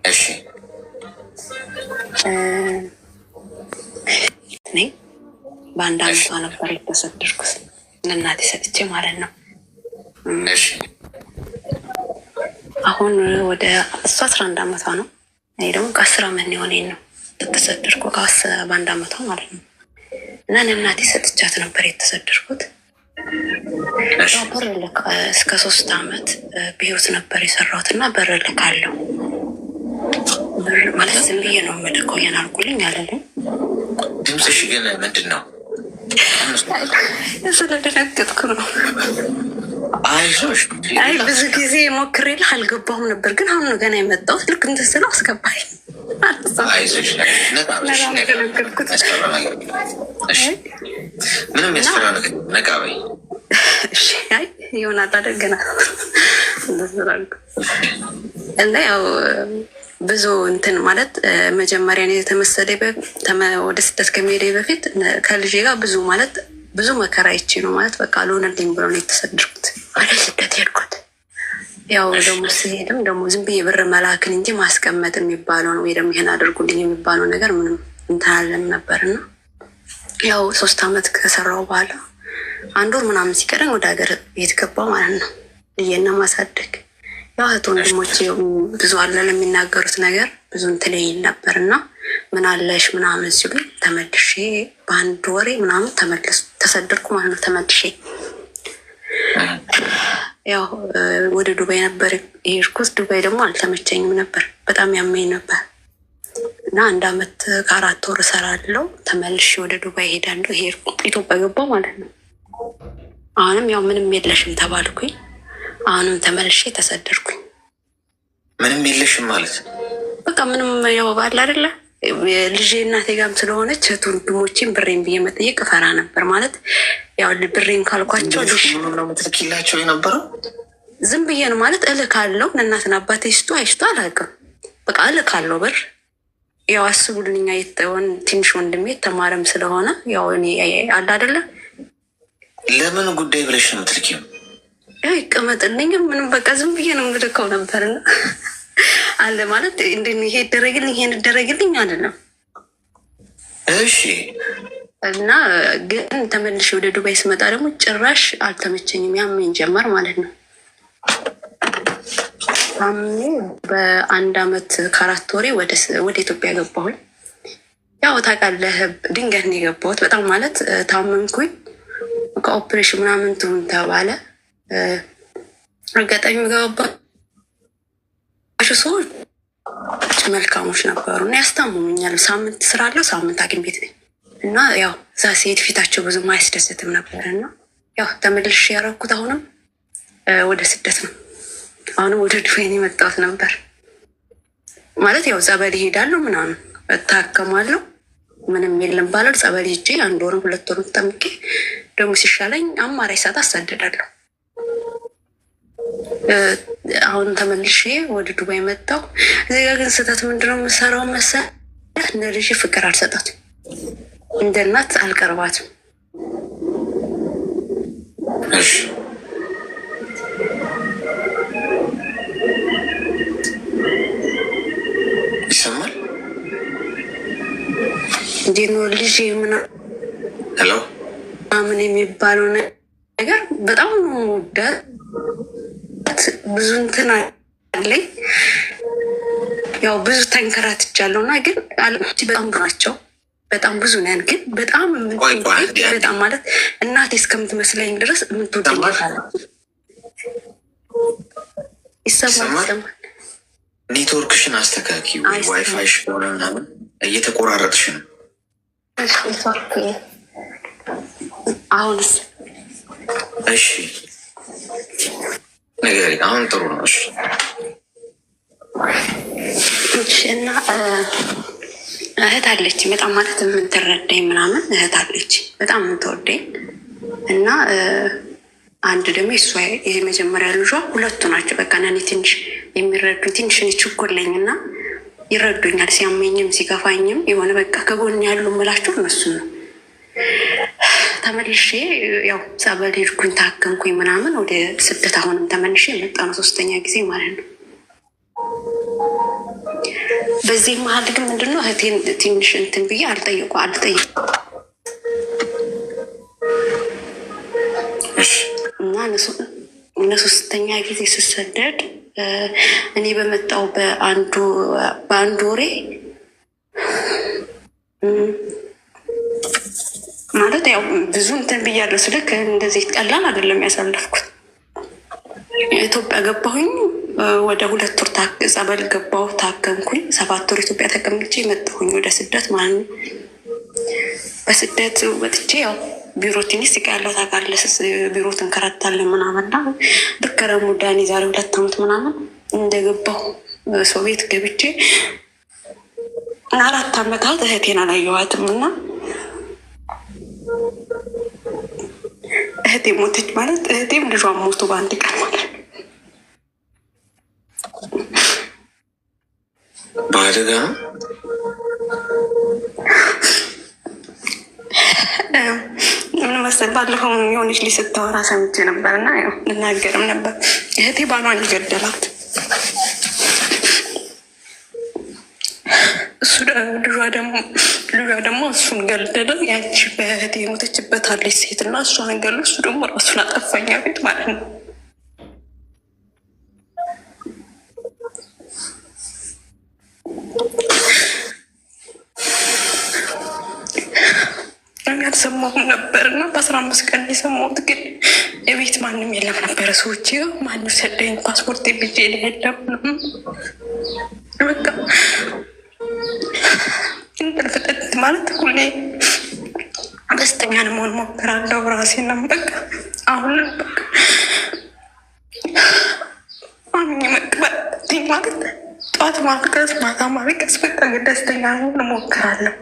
እሺ እኔ በአንድ አመቷ ነበር የተሰደድኩት ለእናቴ ሰጥቼ ማለት ነው። እሺ አሁን ወደ እሷ 11 አመቷ ነው። እኔ ደግሞ ከ10 አመት የሆነኝ ነው የተሰደድኩ በአንድ አመቷ ማለት ነው። እና ለእናቴ ሰጥቻት ነበር የተሰደድኩት። በር እስከ 3 አመት በህይወት ነበር የሰራሁት እና በር ልካለሁ ማለት ዝም ብዬ ነው የምልከው። ያናልኩልኝ አለልኝ። ድምፅሽ ግን ምንድን ነው? ስለደነገጥኩ ነው። አይዞሽ። አይ ብዙ ጊዜ ሞክሬልህ አልገባሁም ነበር፣ ግን አሁን ነው ገና የመጣሁት። ልክ እንትን ስለው አስገባኝ። አይዞሽ። ምንም ያስፈራ ነገር ነቃ በይ። አይ ይሆናል አይደል? ገና እና ያው ብዙ እንትን ማለት መጀመሪያ ነው የተመሰለ ወደ ስደት ከመሄዴ በፊት ከልጄ ጋር ብዙ መከራ ይቼ ነው ማለት በቃ አልሆነልኝ ብሎ ነው የተሰደድኩት። ወደ ስደት ሄድኩት። ያው ደግሞ ስሄድም ደግሞ ዝም ብዬ ብር መላክን እንጂ ማስቀመጥ የሚባለው ነው ወይ ደግሞ ይሄን አድርጉልኝ የሚባለው ነገር ምንም እንትን አለም ነበርና ያው 3 አመት ከሰራው በኋላ 1 ወር ምናምን ሲቀረኝ ወደ ሀገር ቤት ገባሁ ማለት ነው። ልጄና ማሳደግ ያው እህት ወንድሞቼ ብዙ አለ ለሚናገሩት ነገር ብዙ እንትን ይል ነበር እና ምን አለሽ ምናምን ሲሉ ተመልሼ በ1 ወሬ ምናምን ተሰደድኩ ማለት ነው። ተመልሼ ያው ወደ ዱባይ ነበር የሄድኩት። ዱባይ ደግሞ አልተመቸኝም ነበር፣ በጣም ያመኝ ነበር እና 1 አመት ከ4 ወር እሰራለሁ። ተመልሼ ወደ ዱባይ ሄዳለሁ። ሄድኩ፣ ኢትዮጵያ ገባሁ ማለት ነው። አሁንም ያው ምንም የለሽም ተባልኩኝ። አሁንም ተመልሼ ተሰደድኩኝ። ምንም የለሽም ማለት በቃ ምንም ያው ባል አይደለ ልጄ እናቴ ጋርም ስለሆነች እህት ወንድሞቼን ብሬን ብዬ መጠየቅ እፈራ ነበር ማለት ያው ብሬን ካልኳቸው ነው ምትልኪላቸው የነበረው ዝም ብዬ ነው ማለት እልካለሁ። ለእናትና አባቴ ይስጡ አይስጡ አላውቅም፣ በቃ እልካለሁ ብር። ያው አስቡልኛ ትንሽ ወንድሜ ተማረም ስለሆነ ያው እኔ አለ አይደለ ለምን ጉዳይ ብለሽ ነው ምትልኪው? ያው ይቀመጥልኝም ምንም በቃ ዝም ብዬ ነው የምልከው ነበርና አለ ማለት ይሄ ይደረግልኝ ይሄን ይደረግልኝ አይደለም። እሺ እና ግን ተመልሼ ወደ ዱባይ ስመጣ ደግሞ ጭራሽ አልተመቸኝም፣ ያመኝ ጀመር ማለት ነው። ታምሜ በ1 አመት ከ4 ወሬ ወደ ኢትዮጵያ ገባሁኝ። ያው ታውቃለህ ድንገት ነው የገባሁት። በጣም ማለት ታመምኩኝ። ከኦፕሬሽን ምናምን ትሁን ተባለ። አጋጣሚ ገባባቸው ሰዎች መልካሞች ነበሩ እና ያስታምሙኛል። ሳምንት ስራ አለው፣ ሳምንት ሐኪም ቤት ነኝ እና ያው እዛ ሴት ፊታቸው ብዙም አያስደስትም ነበር እና ያው ተመልሼ ያደረኩት አሁንም ወደ ስደት ነው። አሁንም ወደ ዱባይ የመጣሁት ነበር ማለት ያው ጸበል ይሄዳለሁ ምናምን እታከማለሁ። ምንም የለም ባላል ጸበል ሄጄ 1 ወርም 2 ወርም ተጠምቄ ደግሞ ሲሻለኝ አማራጭ ሰዓት አሰደዳለሁ። አሁን ተመልሼ ወደ ዱባይ መጣሁ። እዚህ ጋር ግን ስህተት ምንድነው የምሰራው መሰለህ? ለልጅ ፍቅር አልሰጣትም፣ እንደ እናት አልቀርባትም። ይሰማል እንዴ ነው ልጅ ምን የሚባለው ነገር በጣም ነው የምወዳት። ብዙ እንትን አለኝ ያው ብዙ ተንከራትቻለሁ እና ግን በጣም ናቸው በጣም ብዙ ነን። ግን በጣም በጣም ማለት እናቴ እስከምትመስለኝ ድረስ የምትወደኝ ይሰማል። ኔትወርክሽን አስተካኪ፣ ዋይፋይሽ ሆነ ምናምን እየተቆራረጥሽ ነው። አሁንስ? እሺ ነገር አሁን ጥሩ ነው። እሺ እና እህት አለች በጣም ማለት የምትረዳኝ ምናምን እህት አለች በጣም የምትወደኝ እና አንድ ደግሞ እሷ የመጀመሪያ ልጇ፣ ሁለቱ ናቸው በቃ እኔ ትንሽ የሚረዱኝ። ትንሽ ችኩለኝ እና ይረዱኛል፣ ሲያመኝም ሲከፋኝም የሆነ በቃ ከጎን ያሉ ምላቸው እነሱ ነው። ተመልሼ ያው ጸበል ሄድኩኝ፣ ታከምኩኝ ምናምን ወደ ስደት አሁንም ተመልሼ የመጣ ነው 3ኛ ጊዜ ማለት ነው። በዚህ መሀል ግን ምንድነው እህቴን ትንሽ እንትን ብዬ አልጠየቁ እና እነሱ ሶስተኛ ጊዜ ስሰደድ እኔ በመጣው በአንድ ወሬ ማለት ያው ብዙ እንትን ብያለሁ። ስልክ እንደዚህ ቀላል አይደለም ያሳለፍኩት። ኢትዮጵያ ገባሁኝ። ወደ 2 ወር ጸበል ገባሁ፣ ታከምኩኝ። 7 ወር ኢትዮጵያ ተቀምጬ መጣሁኝ ወደ ስደት ማለት ነው። በስደት ወጥቼ ያው ቢሮ ትንሽ ሲቃያለው ታውቃለህ፣ ቢሮ ትንከራታለህ ምናምንና ብከረሙ ዳኒ ዛሬ 2 ዓመት ምናምን እንደገባሁ ሰው ቤት ገብቼ 4 ዓመታት እህቴን አላየኋትም እና እህቴ ሞተች ማለት እህቴም ልጇን ሞቶ በአንድ ቀን ማለት በአደጋ ምን መሰል ባለፈው የሆነች ልጅ ስታወራ ሰምቼ ነበር እና ልናገርም ነበር። እህቴ ባሏን ይገደላት እሱ ልጇ ደግሞ እሱን ገደለ። ያቺ በእህቴ የሞተችበት አለች ሴት እና እሷን ገሎ እሱ ደግሞ ራሱን አጠፋኛ ቤት ማለት ነው። ያልሰማሁም ነበር እና በ15 ቀን የሰማሁት ግን የቤት ማንም የለም ነበረ። ሰዎች ማንም ሰደኝ ፓስፖርት ብዬ የለም በቃ ፍጠት ማለት ሁሌ ደስተኛ ለመሆን ሞክራለሁ ራሴን በቃ አሁን በቃ አሁን መቅበል ማለት ጠዋት ማልቀስ ማታ ማልቀስ በቃ ደስተኛ ለመሆን ሞክራለሁ።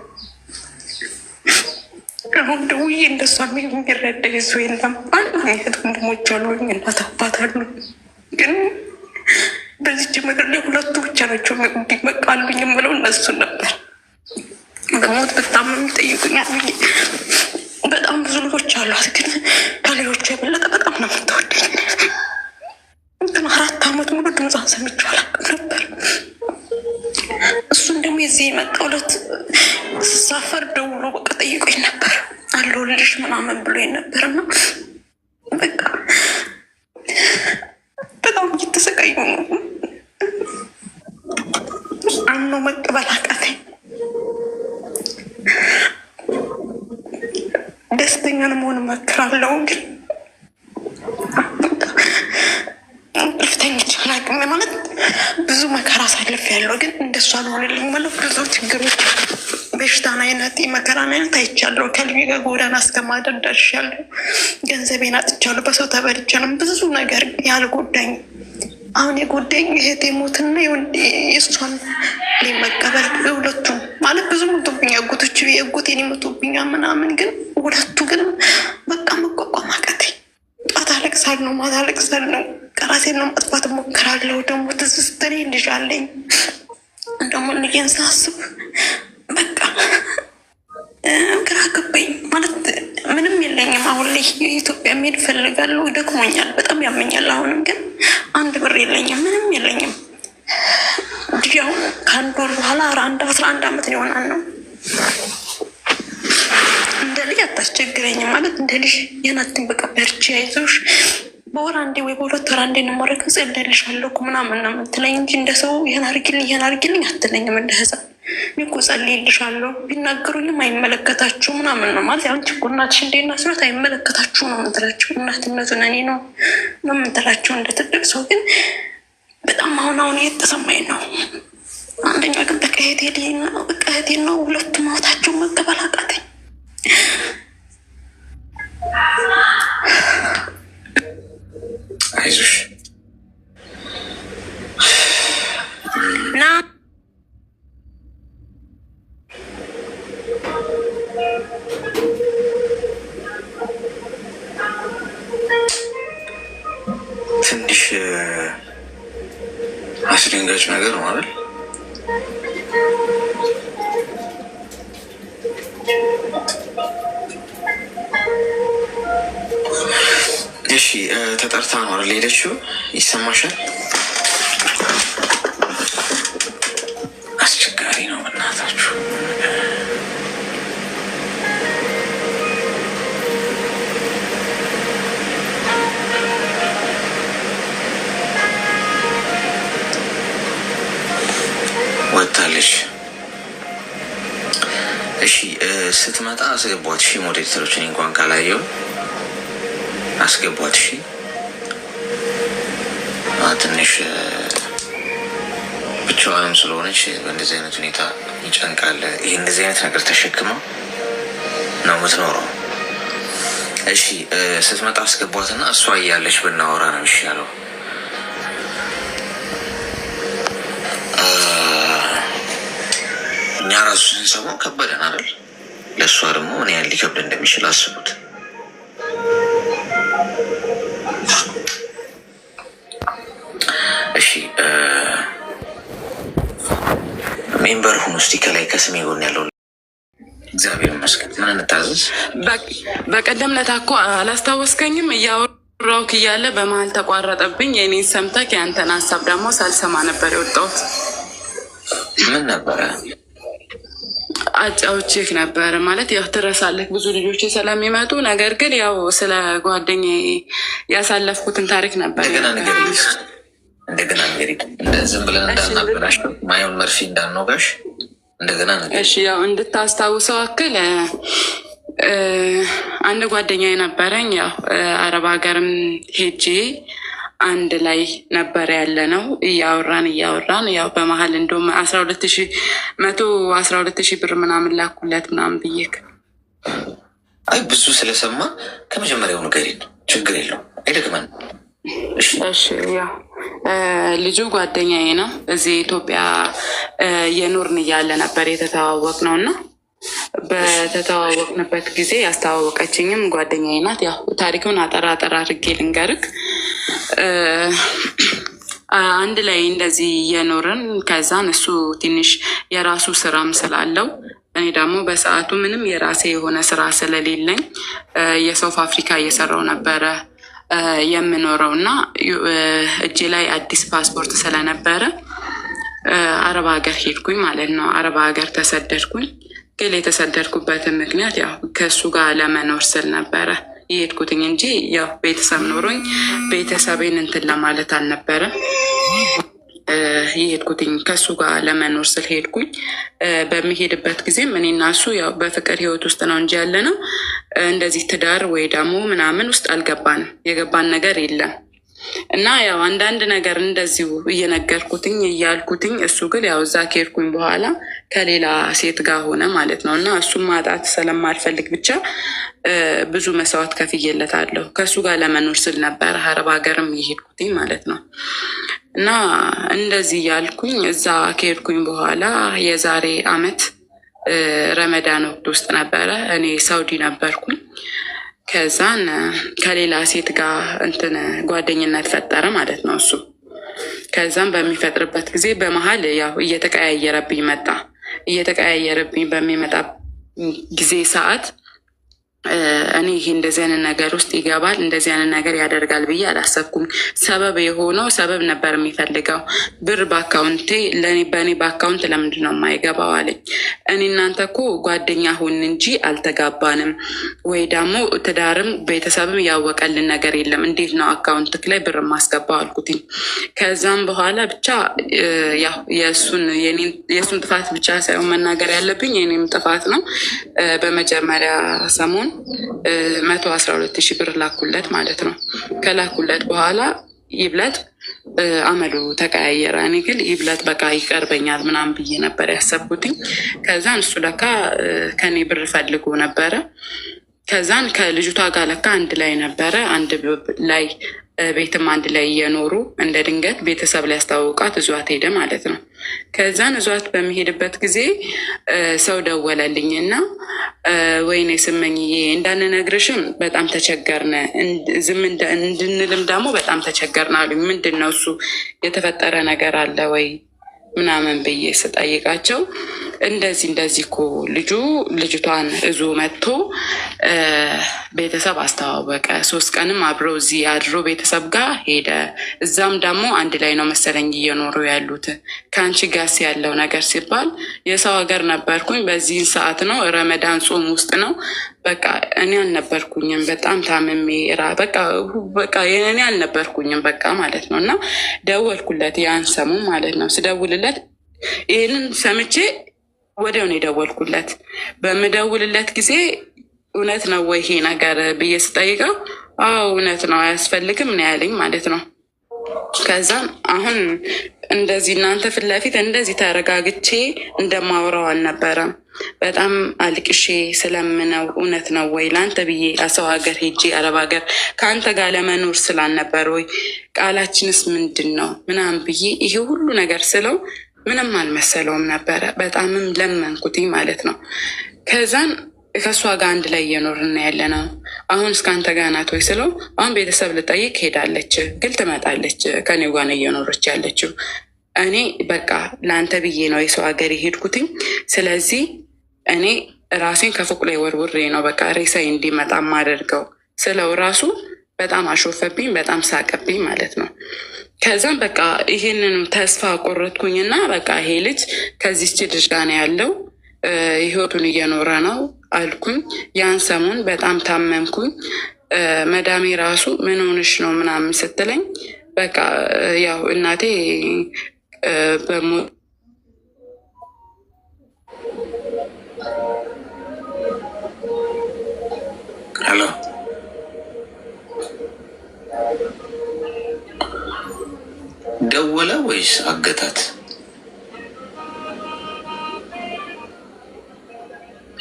አሁን ደውዬ እንደሷ የሚረዳ ሰው የለም። አንድ ወንድሞች አሉኝ፣ እናት አባት አሉኝ። ግን በዚች ምድር ላይ 2 ብቻ ናቸው በቃ አሉኝ የምለው እነሱን ነበር። በሞት በጣም የሚጠይቁኝ በጣም ብዙ ልጆች አሏት፣ ግን ከሌሎቹ የበለጠ በጣም ነው የምትወደኝ። ግን 4 ዓመት ሙሉ ድምጿን ሰምቼው አላውቅም ነበር። እሱን ደግሞ የዚህ የመጣው ዕለት ስሳፈር ደውሎ በቃ ጠይቆኝ ነበር አለሁልሽ ምናምን ብሎኝ ነበር እና በቃ በጣም እየተሰቃዩ ነው። አምኖ መቀበል አቃተኝ። ደስተኛ ለመሆን እሞክራለሁ፣ ግን እንቅልፍተኛ አላውቅም ማለት ብዙ መከራ አሳልፌያለሁ፣ ግን እንደሱ አልሆነልኝ ማለት ብዙ ችግሮች በሽታን አይነት የመከራን አይነት አይቻለሁ። ከልቤ ጋር ጎዳና እስከማደር ደርሻለሁ። ገንዘቤን አጥቻለሁ። በሰው ተበድቻለሁ። ብዙ ነገር ያልጎዳኝ አሁን የጎዳኝ እህቴ ሞትና የእሷን መቀበል ሁለቱም ማለት ብዙ ሞቶብኝ አጎቶች የጎቴን የሞቶብኛ ምናምን፣ ግን ሁለቱ ግን በቃ መቋቋም አቃተኝ። ጧት አለቅሳለሁ፣ ማታ አለቅሳለሁ። ራሴን ነው ማጥፋት እሞክራለሁ። ደግሞ ትዝ ስትለኝ ልጅ አለኝ። ደግሞ ልጄን ሳስብ በቃ ግራ ገባኝ ማለት ምንም የለኝም። አሁን ላይ የኢትዮጵያ መሄድ እፈልጋለሁ። ደክሞኛል፣ በጣም ያመኛል። አሁንም ግን 1 ብር የለኝም፣ ምንም የለኝም። ልጅ አሁን ከ1 ወር በኋላ 11 ዓመት ሊሆናል ነው። እንደ ልጅ አታስቸግረኝም ማለት እንደ ልጅ የናትን በቃ በርቺ አይዞሽ በወር አንዴ ወይ በ2 ወር አንዴ እንሞረክ ጸልይልሻለሁ ምናምን ነው የምትለኝ እንጂ እንደ ሰው ይሄን አድርጊልኝ አትለኝም። እንደ ህፃን እኔ እኮ ጸልይልሻለሁ ቢናገሩኝም አይመለከታችሁ ምናምን ነው ማለት። አንቺ እኮ እናትሽ እንዴና ስራት አይመለከታችሁ ነው የምትላቸው። እናትነቱን እኔ ነው የምትላቸው እንደ ትልቅ ሰው። ግን በጣም አሁን እየተሰማኝ ነው። አንደኛ ግን በቃ እህቴ ነው 2 ሞታቸው መቀበል አቃተኝ። አይዞሽ ና ትንሽ አስደንጋጭ ነገር ነው አይደል? እሺ ተጠርታ ነው አይደል ሄደችው? ይሰማሻል? አስቸጋሪ ወታለች። እሺ ስትመጣ አስገቧት። እሺ ሞዴሬተሮች፣ እኔ እንኳን ካላየው አስገቧት። እሺ ትንሽ ብቻዋንም ስለሆነች በእንደዚህ አይነት ሁኔታ ይጨንቃል። ይህ እንደዚህ አይነት ነገር ተሸክመው ነው የምትኖረው። እሺ ስትመጣ አስገቧትና እሷ እያለች ብናወራ ነው የሚሻለው። እኛ ራሱ ስንሰማው ከበደን አይደል? ለእሷ ደግሞ ምን ያህል ሊከብድ እንደሚችል አስቡት። እሺ ሜምበር ሁን ውስጥ ከላይ ከስሜ ጎን ያለው እግዚአብሔር ይመስገን። ምን እንታዘዝ? በቀደም ለታ እኮ አላስታወስከኝም? እያወራሁህ እያለ በመሀል ተቋረጠብኝ። የኔን ሰምተህ የአንተን ሀሳብ ደግሞ ሳልሰማ ነበር የወጣሁት። ምን ነበረ? አጫውቼህ ነበረ ማለት ያው ትረሳለህ ብዙ ልጆች ስለሚመጡ፣ ነገር ግን ያው ስለ ጓደኛዬ ያሳለፍኩትን ታሪክ ነበር። እንደገና እንግዲህ ዝም ብለን እንዳናበላሽ ማየውን መርፌ እንዳንወጋሽ እንደገና እሺ፣ ያው እንድታስታውሰው አክል አንድ ጓደኛዬ ነበረኝ። ያው አረብ ሀገርም ሄጄ አንድ ላይ ነበር ያለ ነው። እያወራን ያው በመሀል እንደውም 12,000 ብር ምናምን ላኩለት ምናምን ብዬክ። አይ ብዙ ስለሰማ ከመጀመሪያው ነገር ችግር የለውም አይደግመን። እሺ ያው ልጁ ጓደኛዬ ነው። እዚህ ኢትዮጵያ የኖርን እያለ ነበር የተተዋወቅ ነው እና በተተዋወቅንበት ጊዜ ያስተዋወቀችኝም ጓደኛዬ ናት። ያው ታሪኩን አጠራ አድርጌ ልንገርክ። አንድ ላይ እንደዚህ እየኖርን ከዛን እሱ ትንሽ የራሱ ስራም ስላለው እኔ ደግሞ በሰዓቱ ምንም የራሴ የሆነ ስራ ስለሌለኝ የሳውዝ አፍሪካ እየሰራው ነበረ የምኖረው እና እጄ ላይ አዲስ ፓስፖርት ስለነበረ አረብ ሀገር ሄድኩኝ ማለት ነው። አረብ ሀገር ተሰደድኩኝ። ግን የተሰደድኩበትን ምክንያት ያው ከእሱ ጋር ለመኖር ስል ነበረ የሄድኩትኝ እንጂ ያው ቤተሰብ ኖሮኝ ቤተሰቤን እንትን ለማለት አልነበረም የሄድኩትኝ። ከእሱ ጋር ለመኖር ስል ሄድኩኝ። በሚሄድበት ጊዜም እኔና እሱ ያው በፍቅር ህይወት ውስጥ ነው እንጂ ያለ ነው እንደዚህ ትዳር ወይ ደግሞ ምናምን ውስጥ አልገባንም። የገባን ነገር የለም እና ያው አንዳንድ ነገር እንደዚሁ እየነገርኩትኝ እያልኩትኝ እሱ ግን ያው እዛ ከሄድኩኝ በኋላ ከሌላ ሴት ጋር ሆነ ማለት ነው። እና እሱም ማጣት ስለማልፈልግ ብቻ ብዙ መስዋዕት ከፍዬለታለሁ። ከእሱ ጋር ለመኖር ስል ነበር አረብ ሀገርም እየሄድኩትኝ ማለት ነው። እና እንደዚህ እያልኩኝ እዛ ከሄድኩኝ በኋላ የዛሬ አመት ረመዳን ወቅት ውስጥ ነበረ። እኔ ሳውዲ ነበርኩኝ። ከዛን ከሌላ ሴት ጋር እንትን ጓደኝነት ፈጠረ ማለት ነው እሱ። ከዛም በሚፈጥርበት ጊዜ በመሀል ያው እየተቀያየረብኝ መጣ። እየተቀያየረብኝ በሚመጣ ጊዜ ሰዓት እኔ ይሄ እንደዚህ አይነት ነገር ውስጥ ይገባል እንደዚህ አይነት ነገር ያደርጋል ብዬ አላሰብኩም። ሰበብ የሆነው ሰበብ ነበር የሚፈልገው። ብር በአካውንቴ በእኔ በአካውንት ለምንድን ነው የማይገባው አለኝ። እኔ እናንተ እኮ ጓደኛ ሁን እንጂ አልተጋባንም ወይ ደግሞ ትዳርም ቤተሰብም ያወቀልን ነገር የለም። እንዴት ነው አካውንትክ ላይ ብር ማስገባው አልኩትኝ። ከዛም በኋላ ብቻ ያው የእሱን ጥፋት ብቻ ሳይሆን መናገር ያለብኝ የኔም ጥፋት ነው። በመጀመሪያ ሰሞን 112,000 ብር ላኩለት ማለት ነው። ከላኩለት በኋላ ይብለጥ አመሉ ተቀያየረ። እኔ ግን ይብለጥ በቃ ይቀርበኛል ምናምን ብዬ ነበር ያሰብኩትኝ። ከዛን እሱ ለካ ከኔ ብር ፈልጎ ነበረ። ከዛን ከልጅቷ ጋር ለካ አንድ ላይ ነበረ አንድ ላይ ቤትም አንድ ላይ እየኖሩ እንደ ድንገት ቤተሰብ ሊያስታውቃት እዟት ሄደ ማለት ነው። ከዛን እዟት በሚሄድበት ጊዜ ሰው ደወለልኝ እና ወይኔ ስመኝዬ እንዳንነግርሽም በጣም ተቸገርነ፣ ዝም እንድንልም ደግሞ በጣም ተቸገርን አሉኝ። ምንድን ነው እሱ የተፈጠረ ነገር አለ ወይ ምናምን ብዬ ስጠይቃቸው እንደዚህ እኮ ልጅቷን እዙ መጥቶ ቤተሰብ አስተዋወቀ። 3 ቀንም አብረው እዚህ አድሮ ቤተሰብ ጋር ሄደ። እዛም ደግሞ አንድ ላይ ነው መሰለኝ እየኖሩ ያሉት። ከአንቺ ጋስ ያለው ነገር ሲባል የሰው ሀገር ነበርኩኝ። በዚህን ሰዓት ነው ረመዳን ጾም ውስጥ ነው። በቃ እኔ አልነበርኩኝም። በጣም ታምሜ በቃ እኔ አልነበርኩኝም በቃ ማለት ነው። እና ደወልኩለት ያን ሰሙ ማለት ነው። ስደውልለት ይህንን ሰምቼ ወዲያውን የደወልኩለት። በምደውልለት ጊዜ እውነት ነው ወይ ይሄ ነገር ብዬ ስጠይቀው አዎ እውነት ነው አያስፈልግም ነው ያለኝ ማለት ነው። ከዛም አሁን እንደዚህ እናንተ ፊት ለፊት እንደዚህ ተረጋግቼ እንደማውራው አልነበረም። በጣም አልቅሼ ስለምነው እውነት ነው ወይ ለአንተ ብዬ ሰው ሀገር ሄጄ አረብ ሀገር ከአንተ ጋር ለመኖር ስላልነበር ወይ ቃላችንስ ምንድን ነው ምናምን ብዬ ይሄ ሁሉ ነገር ስለው ምንም አልመሰለውም ነበረ። በጣምም ለመንኩትኝ ማለት ነው። ከዛን ከእሷ ጋር አንድ ላይ እየኖርን ያለ ነው። አሁን እስከ አንተ ጋር ናት ወይ ስለው አሁን ቤተሰብ ልጠይቅ ሄዳለች፣ ግን ትመጣለች። ከኔው ጋር ነው እየኖረች ያለችው። እኔ በቃ ለአንተ ብዬ ነው የሰው ሀገር የሄድኩትኝ። ስለዚህ እኔ ራሴን ከፎቅ ላይ ወርውሬ ነው በቃ ሬሳዬ እንዲመጣ ማደርገው ስለው ራሱ በጣም አሾፈብኝ፣ በጣም ሳቀብኝ ማለት ነው። ከዛም በቃ ይህንን ተስፋ ቆረጥኩኝና በቃ ይሄ ልጅ ከዚች ልጅ ጋር ነው ያለው ህይወቱን እየኖረ ነው አልኩኝ። ያን ሰሞን በጣም ታመምኩኝ። መዳሜ ራሱ ምን ሆንሽ ነው ምናምን ስትለኝ በቃ ያው እናቴ በሞ ሄሎ ደወለ ወይስ አገታት?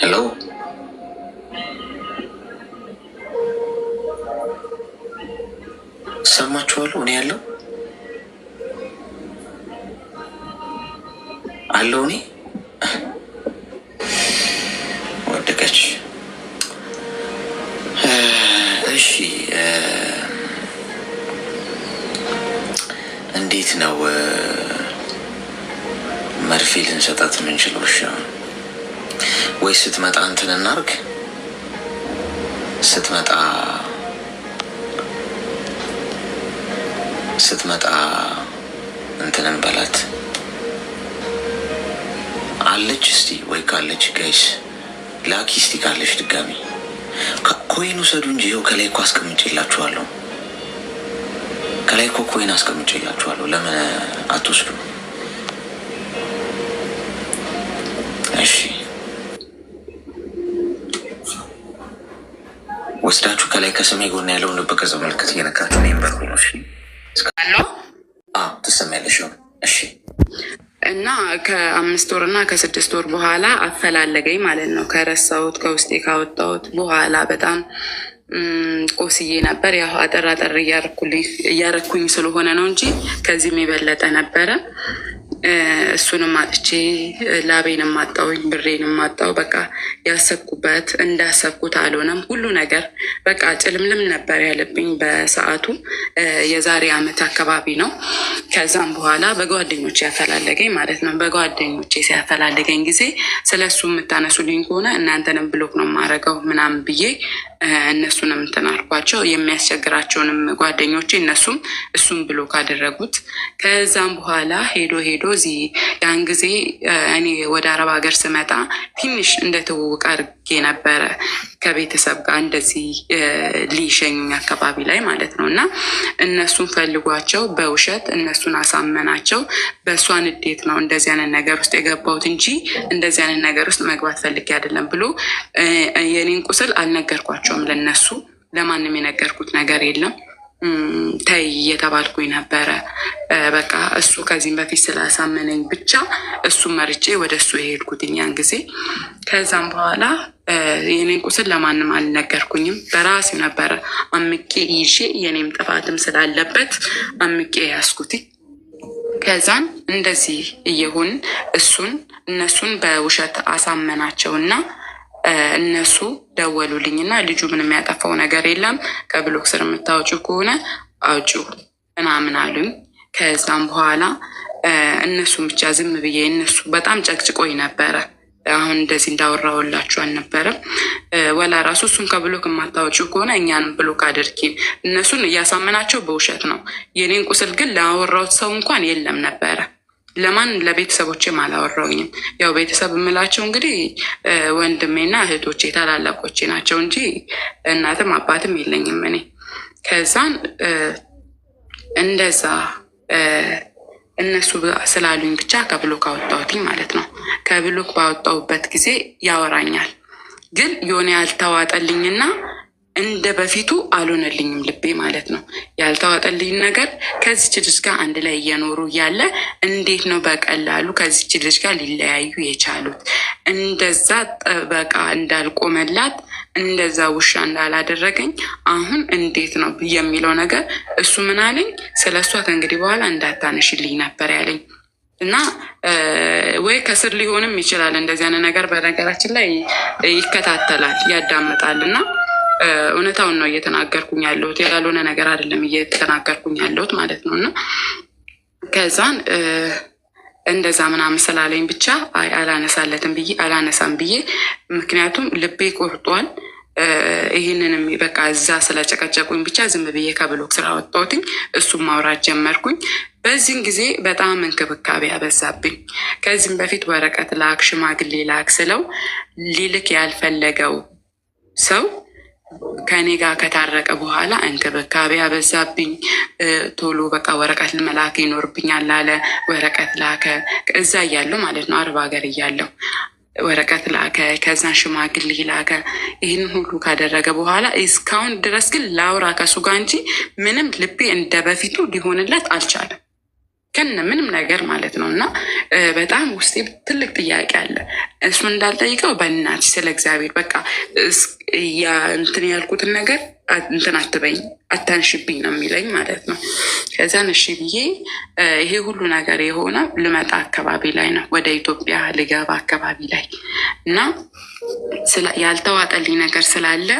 ሄሎ ሰማችኋለሁ? እኔ ያለው አለው እኔ ወደቀች። እሺ እንዴት ነው መርፌ ልንሰጣት የምንችለው? እሺ ወይ ስትመጣ እንትን እናርግ፣ ስትመጣ እንትን እንበላት አለች። እስቲ ወይ ካለች ጋይስ ላኪ እስቲ ካለች ድጋሚ ኮይን ውሰዱ እንጂ ይኸው ከላይ እኮ አስቀምጬላችኋለሁ። ከላይ እኮ ኮይን አስቀምጬላችኋለሁ። ለምን አትወስዱ? እሺ ወስዳችሁ ከላይ ከሰማይ ጎን ያለውን ልብ ቅርጽ ምልክት እየነካችሁ ነው ይንበሩ ነው። እሺ ትሰማያለሽ? እሺ እና ከ5 ወር እና ከ6 ወር በኋላ አፈላለገኝ ማለት ነው። ከረሳሁት ከውስጤ ካወጣሁት በኋላ በጣም ቆስዬ ነበር። ያው አጠር እያረኩኝ ስለሆነ ነው እንጂ ከዚህም የበለጠ ነበረ። እሱንም አጥቼ ላቤንም አጣውኝ፣ ብሬንም አጣው። በቃ ያሰብኩበት እንዳሰብኩት አልሆነም። ሁሉ ነገር በቃ ጭልምልም ነበር ያለብኝ በሰዓቱ። የዛሬ ዓመት አካባቢ ነው። ከዛም በኋላ በጓደኞቼ ያፈላለገኝ ማለት ነው። በጓደኞቼ ሲያፈላለገኝ ጊዜ ስለ እሱ የምታነሱልኝ ከሆነ እናንተንም ብሎክ ነው የማደርገው ምናምን ብዬ እነሱንም እንትን አልኳቸው። የሚያስቸግራቸውንም ጓደኞቼ እነሱም እሱም ብሎክ አደረጉት። ከዛም በኋላ ሄዶ እዚህ ያን ጊዜ እኔ ወደ አረብ ሀገር ስመጣ ትንሽ እንደ ትውውቅ አድርጌ ነበረ ከቤተሰብ ጋር እንደዚህ ሊሸኙኝ አካባቢ ላይ ማለት ነው። እና እነሱን ፈልጓቸው በውሸት እነሱን አሳመናቸው። በእሷ ንዴት ነው እንደዚህ አይነት ነገር ውስጥ የገባሁት እንጂ እንደዚህ አይነት ነገር ውስጥ መግባት ፈልጌ አይደለም ብሎ የኔን ቁስል አልነገርኳቸውም። ለነሱ ለማንም የነገርኩት ነገር የለም። ተይ እየተባልኩኝ ነበረ። በቃ እሱ ከዚህም በፊት ስላሳመነኝ ብቻ እሱ መርጬ ወደ እሱ የሄድኩትኝ ያን ጊዜ። ከዛም በኋላ የኔን ቁስል ለማንም አልነገርኩኝም። በራሴው ነበረ አምቄ ይዤ የኔም ጥፋትም ስላለበት አምቄ ያስኩትኝ። ከዛን እንደዚህ እየሆን እነሱን በውሸት አሳመናቸውና እነሱ ደወሉልኝና ልጁ ምንም ያጠፋው ነገር የለም ከብሎክ ስር የምታወጪው ከሆነ አውጪው ምናምን አሉኝ። ከዛም በኋላ እነሱን ብቻ ዝም ብዬ እነሱ በጣም ጨቅጭቆኝ ነበረ። አሁን እንደዚህ እንዳወራሁላችሁ አልነበረም። ወላ ራሱ እሱን ከብሎክ የማታወጪው ከሆነ እኛንም ብሎክ አድርጊን። እነሱን እያሳመናቸው በውሸት ነው። የኔን ቁስል ግን ላወራሁት ሰው እንኳን የለም ነበረ። ለማን ለቤተሰቦቼም አላወራውኝም። ያው ቤተሰብ የምላቸው እንግዲህ ወንድሜና እህቶቼ ታላላቆቼ ናቸው እንጂ እናትም አባትም የለኝም እኔ። ከዛን እንደዛ እነሱ ስላሉኝ ብቻ ከብሎክ አወጣሁትኝ ማለት ነው። ከብሎክ ባወጣሁበት ጊዜ ያወራኛል፣ ግን የሆነ ያልተዋጠልኝና እንደ በፊቱ አልሆነልኝም ልቤ ማለት ነው። ያልተዋጠልኝ ነገር ከዚች ልጅ ጋር አንድ ላይ እየኖሩ እያለ እንዴት ነው በቀላሉ ከዚች ልጅ ጋር ሊለያዩ የቻሉት? እንደዛ ጠበቃ እንዳልቆመላት፣ እንደዛ ውሻ እንዳላደረገኝ አሁን እንዴት ነው የሚለው ነገር እሱ ምን አለኝ? ስለ እሷ ከእንግዲህ በኋላ እንዳታነሽልኝ ነበር ያለኝ። እና ወይ ከስር ሊሆንም ይችላል እንደዚህ አይነት ነገር። በነገራችን ላይ ይከታተላል፣ ያዳምጣል እና እውነታውን ነው እየተናገርኩኝ ያለሁት፣ ያልሆነ ነገር አይደለም እየተናገርኩኝ ያለሁት ማለት ነው። እና ከዛን እንደዛ ምናምን ስላለኝ ብቻ አላነሳም ብዬ ምክንያቱም ልቤ ቆርጧል። ይህንንም በቃ እዛ ስለጨቀጨቁኝ ብቻ ዝም ብዬ ከብሎክ ስራ ወጣሁትኝ። እሱም ማውራት ጀመርኩኝ። በዚህን ጊዜ በጣም እንክብካቤ ያበዛብኝ። ከዚህም በፊት ወረቀት ላክ፣ ሽማግሌ ላክ ስለው ሊልክ ያልፈለገው ሰው ከኔ ጋር ከታረቀ በኋላ እንክብካቤ ያበዛብኝ። ቶሎ በቃ ወረቀት መላክ ይኖርብኛል አለ። ወረቀት ላከ። እዛ እያለሁ ማለት ነው፣ አረብ ሀገር እያለሁ ወረቀት ላከ። ከዛን ሽማግሌ ላከ። ይህን ሁሉ ካደረገ በኋላ እስካሁን ድረስ ግን ላውራ ከሱ ጋር እንጂ ምንም ልቤ እንደ በፊቱ ሊሆንለት አልቻለም፣ ከነ ምንም ነገር ማለት ነው። እና በጣም ውስጤ ትልቅ ጥያቄ አለ። እሱ እንዳልጠይቀው በእናትሽ ስለ እግዚአብሔር በቃ እንትን ያልኩትን ነገር እንትን አትበኝ፣ አታንሽብኝ ነው የሚለኝ ማለት ነው። ከዛን እሺ ብዬ ይሄ ሁሉ ነገር የሆነው ልመጣ አካባቢ ላይ ነው፣ ወደ ኢትዮጵያ ልገባ አካባቢ ላይ እና ያልተዋጠልኝ ነገር ስላለ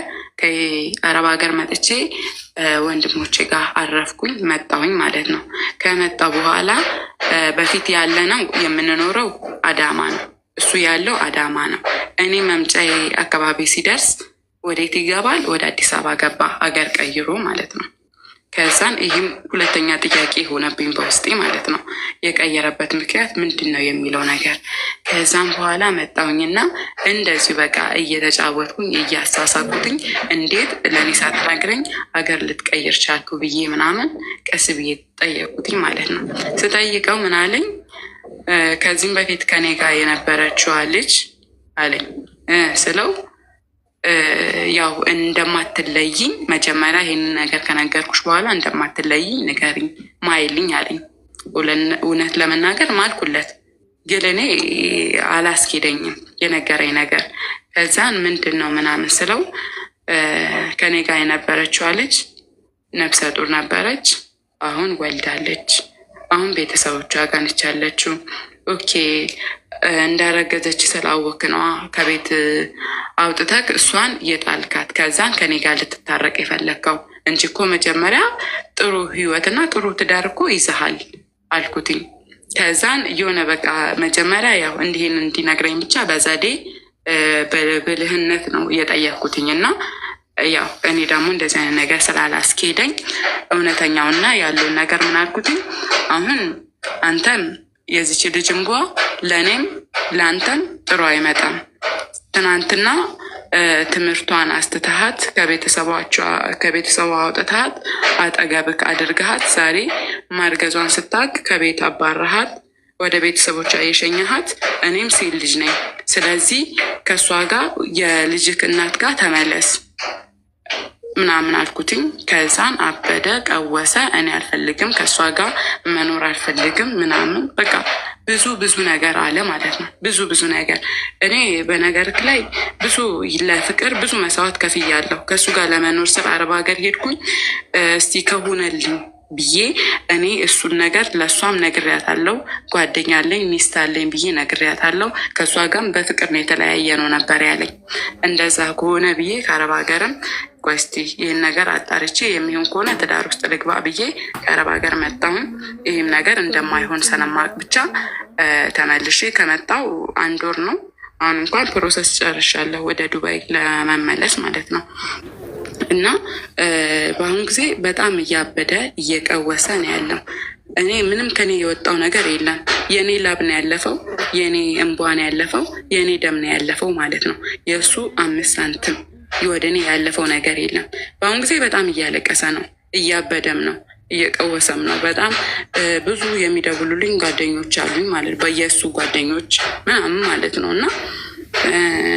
ከአረብ ሀገር መጥቼ ወንድሞቼ ጋር አረፍኩኝ፣ መጣሁኝ ማለት ነው። ከመጣ በኋላ በፊት ያለ ነው የምንኖረው አዳማ ነው፣ እሱ ያለው አዳማ ነው። እኔ መምጫዬ አካባቢ ሲደርስ ወዴት ይገባል? ወደ አዲስ አበባ ገባ፣ አገር ቀይሮ ማለት ነው። ከዛን ይህም ሁለተኛ ጥያቄ ሆነብኝ በውስጤ ማለት ነው። የቀየረበት ምክንያት ምንድን ነው የሚለው ነገር። ከዛም በኋላ መጣሁኝና እንደዚሁ በቃ እየተጫወትኩኝ እያሳሳኩትኝ እንዴት ለእኔ ሳትነግረኝ አገር ልትቀይር ቻልኩ ብዬ ምናምን ቀስ ብዬ ጠየቁትኝ ማለት ነው። ስጠይቀው ምን አለኝ? ከዚህም በፊት ከኔ ጋር የነበረችዋ ልጅ አለኝ ስለው ያው እንደማትለይኝ መጀመሪያ ይሄንን ነገር ከነገርኩሽ በኋላ እንደማትለይኝ ንገሪኝ ማይልኝ አለኝ። እውነት ለመናገር ማልኩለት፣ ግን እኔ አላስኬደኝም የነገረኝ ነገር። ከዛን ምንድን ነው ምናምን ስለው ከኔ ጋር የነበረችዋ ልጅ ነፍሰ ጡር ነበረች፣ አሁን ወልዳለች፣ አሁን ቤተሰቦቿ ጋር ነች ያለችው። ኦኬ እንዳረገዘች ስላወክ ነዋ ከቤት አውጥተክ እሷን የጣልካት፣ ከዛን ከኔ ጋር ልትታረቅ የፈለግከው እንጂ እኮ መጀመሪያ ጥሩ ህይወትና ጥሩ ትዳር እኮ ይዘሃል አልኩትኝ። ከዛን የሆነ በቃ መጀመሪያ ያው እንዲህን እንዲነግረኝ ብቻ በዘዴ በብልህነት ነው እየጠየቅኩትኝ እና ያው እኔ ደግሞ እንደዚህ አይነት ነገር ስላላስኬደኝ እውነተኛውና ያለውን ነገር ምን አልኩትኝ፣ አሁን አንተም የዚች ልጅ እንቧ ለእኔም ለአንተም ጥሩ አይመጣም። ትናንትና ትምህርቷን አስትተሃት ከቤተሰቧ አውጥተሃት አጠገብክ አድርገሃት፣ ዛሬ ማርገዟን ስታክ ከቤት አባረሃት፣ ወደ ቤተሰቦቿ የሸኘሃት። እኔም ሴት ልጅ ነኝ፣ ስለዚህ ከእሷ ጋር የልጅክ እናት ጋር ተመለስ ምናምን አልኩትኝ። ከዛን አበደ፣ ቀወሰ። እኔ አልፈልግም፣ ከእሷ ጋር መኖር አልፈልግም ምናምን በቃ ብዙ ነገር አለ ማለት ነው። ብዙ ነገር እኔ በነገርክ ላይ ለፍቅር ብዙ መስዋዕት ከፍያለሁ። ከእሱ ጋር ለመኖር ስለ አረብ ሀገር ሄድኩኝ። እስቲ ከሆነልኝ ብዬ እኔ እሱን ነገር ለእሷም ነግሬያታለሁ። ጓደኛ አለኝ ሚስት አለኝ ብዬ ነግሬያታለሁ። ከእሷ ጋርም በፍቅር ነው የተለያየ ነው ነበር ያለኝ። እንደዛ ከሆነ ብዬ ከአረብ ሀገርም ቆስቲ ይህን ነገር አጣርቼ የሚሆን ከሆነ ትዳር ውስጥ ልግባ ብዬ ከአረብ ሀገር መጣሁኝ። ይህም ነገር እንደማይሆን ሰነማቅ ብቻ ተመልሼ ከመጣው 1 ወር ነው። አሁን እንኳን ፕሮሰስ ጨርሻለሁ ወደ ዱባይ ለመመለስ ማለት ነው። እና በአሁኑ ጊዜ በጣም እያበደ እየቀወሰ ነው ያለው። እኔ ምንም ከኔ የወጣው ነገር የለም። የእኔ ላብ ነው ያለፈው፣ የእኔ እንቧ ነው ያለፈው፣ የእኔ ደም ነው ያለፈው ማለት ነው። የእሱ 5 ሳንቲም ወደ እኔ ያለፈው ነገር የለም። በአሁኑ ጊዜ በጣም እያለቀሰ ነው፣ እያበደም ነው። እየቀወሰም ነው። በጣም ብዙ የሚደውሉልኝ ጓደኞች አሉኝ ማለት በየእሱ ጓደኞች ምናምን ማለት ነው። እና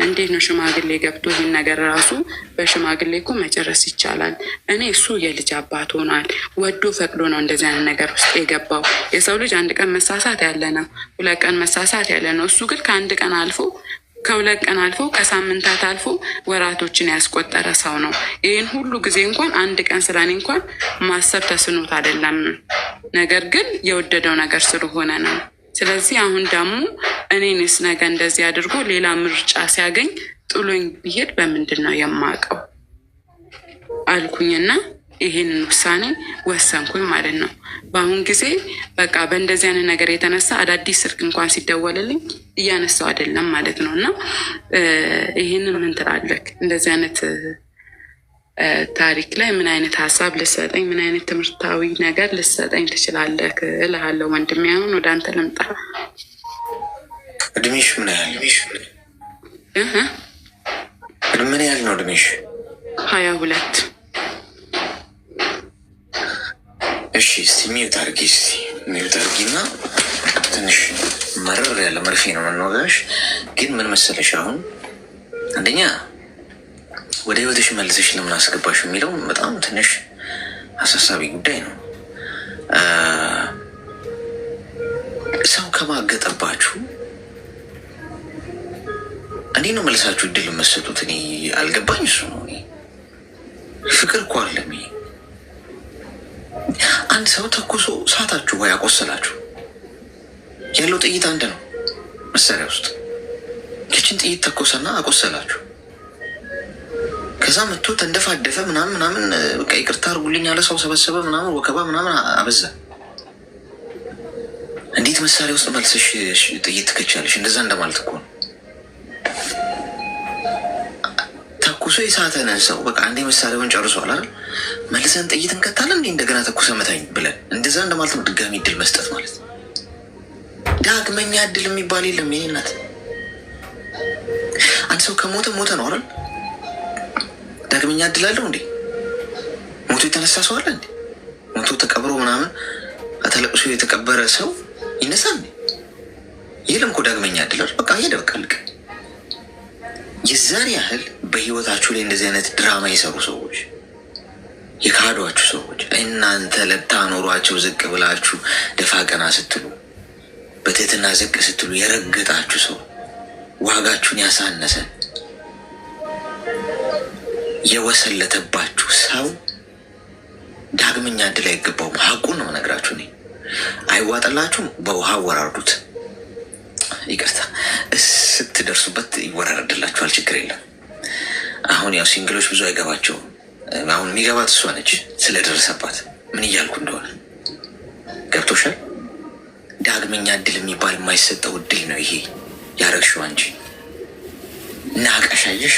እንዴት ነው ሽማግሌ ገብቶ ይህን ነገር ራሱ በሽማግሌ እኮ መጨረስ ይቻላል። እኔ እሱ የልጅ አባት ሆኗል፣ ወዶ ፈቅዶ ነው እንደዚህ አይነት ነገር ውስጥ የገባው። የሰው ልጅ አንድ ቀን መሳሳት ያለ ነው፣ 2 ቀን መሳሳት ያለ ነው። እሱ ግን ከ1 ቀን አልፎ ከ2 ቀን አልፎ ከሳምንታት አልፎ ወራቶችን ያስቆጠረ ሰው ነው። ይህን ሁሉ ጊዜ እንኳን 1 ቀን ስለኔ እንኳን ማሰብ ተስኖት አይደለም፣ ነገር ግን የወደደው ነገር ስለሆነ ነው። ስለዚህ አሁን ደግሞ እኔንስ ነገ እንደዚህ አድርጎ ሌላ ምርጫ ሲያገኝ ጥሎኝ ቢሄድ በምንድን ነው የማውቀው አልኩኝና ይህንን ውሳኔ ወሰንኩኝ ማለት ነው። በአሁን ጊዜ በቃ በእንደዚህ አይነት ነገር የተነሳ አዳዲስ ስልክ እንኳን ሲደወልልኝ እያነሳው አይደለም ማለት ነው። እና ይህንን ምን ትላለህ? እንደዚህ አይነት ታሪክ ላይ ምን አይነት ሀሳብ ልሰጠኝ፣ ምን አይነት ትምህርታዊ ነገር ልሰጠኝ ትችላለህ እልሃለሁ ወንድሜ። አሁን ወደ አንተ ልምጣ። እድሜሽ ምን ያህል ምን ያህል ነው እድሜሽ? 22 እሺ እስቲ ሚዩት አድርጊ፣ እስቲ ሚዩት አድርጊና ትንሽ መረር ያለ መርፌ ነው የምንወጋሽ። ግን ምን መሰለሽ አሁን አንደኛ ወደ ህይወትሽ መልሰሽ ለምን አስገባሽ የሚለው በጣም ትንሽ አሳሳቢ ጉዳይ ነው። ሰው ከማገጠባችሁ እኔ ነው መልሳችሁ እድል የምትሰጡት? እኔ አልገባኝ። እሱ ነው ፍቅር እኮ አለም። አንድ ሰው ተኩሶ ሳታችሁ ወይ አቆሰላችሁ፣ ያለው ጥይት አንድ ነው መሳሪያ ውስጥ። ይችን ጥይት ተኮሰና አቆሰላችሁ። ከዛ መጥቶ ተንደፋደፈ ምናምን በቃ ይቅርታ አድርጉልኝ ያለ ሰው ሰበሰበ ምናምን ወከባ ምናምን አበዛ። እንዴት መሳሪያ ውስጥ መልሰሽ ጥይት ትከቻለሽ? እንደዛ እንደማለት እኮ ነው። ተኩሶ የሳተንን ሰው በቃ አንዴ መሳሪያውን ጨርሷል አይደል? መልሰን ጥይት እንከታለን እንዴ እንደገና ተኩሰ መታኝ ብለን? እንደዛ እንደማለት ነው። ድጋሚ እድል መስጠት ማለት ነው። ዳግመኛ እድል የሚባል የለም። ይሄ ናት። አንድ ሰው ከሞተ ሞተ ነው አይደል? ዳግመኛ እድል አለው እንዴ? ሞቶ የተነሳ ሰው አለ እንዴ? ሞቶ ተቀብሮ ምናምን ተለቅሶ የተቀበረ ሰው ይነሳል እንዴ? የለም እኮ ዳግመኛ እድል አይደል? በቃ ሄደ፣ በቃ ልቅ። የዛን ያህል በህይወታችሁ ላይ እንደዚህ አይነት ድራማ የሰሩ ሰዎች፣ የካዷችሁ ሰዎች፣ እናንተ ለታኖሯቸው ዝቅ ብላችሁ ደፋ ቀና ስትሉ፣ በትህትና ዝቅ ስትሉ የረገጣችሁ ሰው፣ ዋጋችሁን ያሳነሰ የወሰለተባችሁ ሰው ዳግመኛ እድል አይገባውም። ሀቁን ነው ነግራችሁ። እኔ አይዋጠላችሁም፣ በውሃ አወራርዱት። ይቅርታ ስትደርሱበት ይወራረድላችኋል፣ ችግር የለም። አሁን ያው ሲንግሎች ብዙ አይገባቸውም። አሁን የሚገባት እሷ ነች ስለደረሰባት ምን እያልኩ እንደሆነ ገብቶሻል። ዳግመኛ እድል የሚባል የማይሰጠው እድል ነው ይሄ ያረግሽው አንቺ። ናቀሻየሽ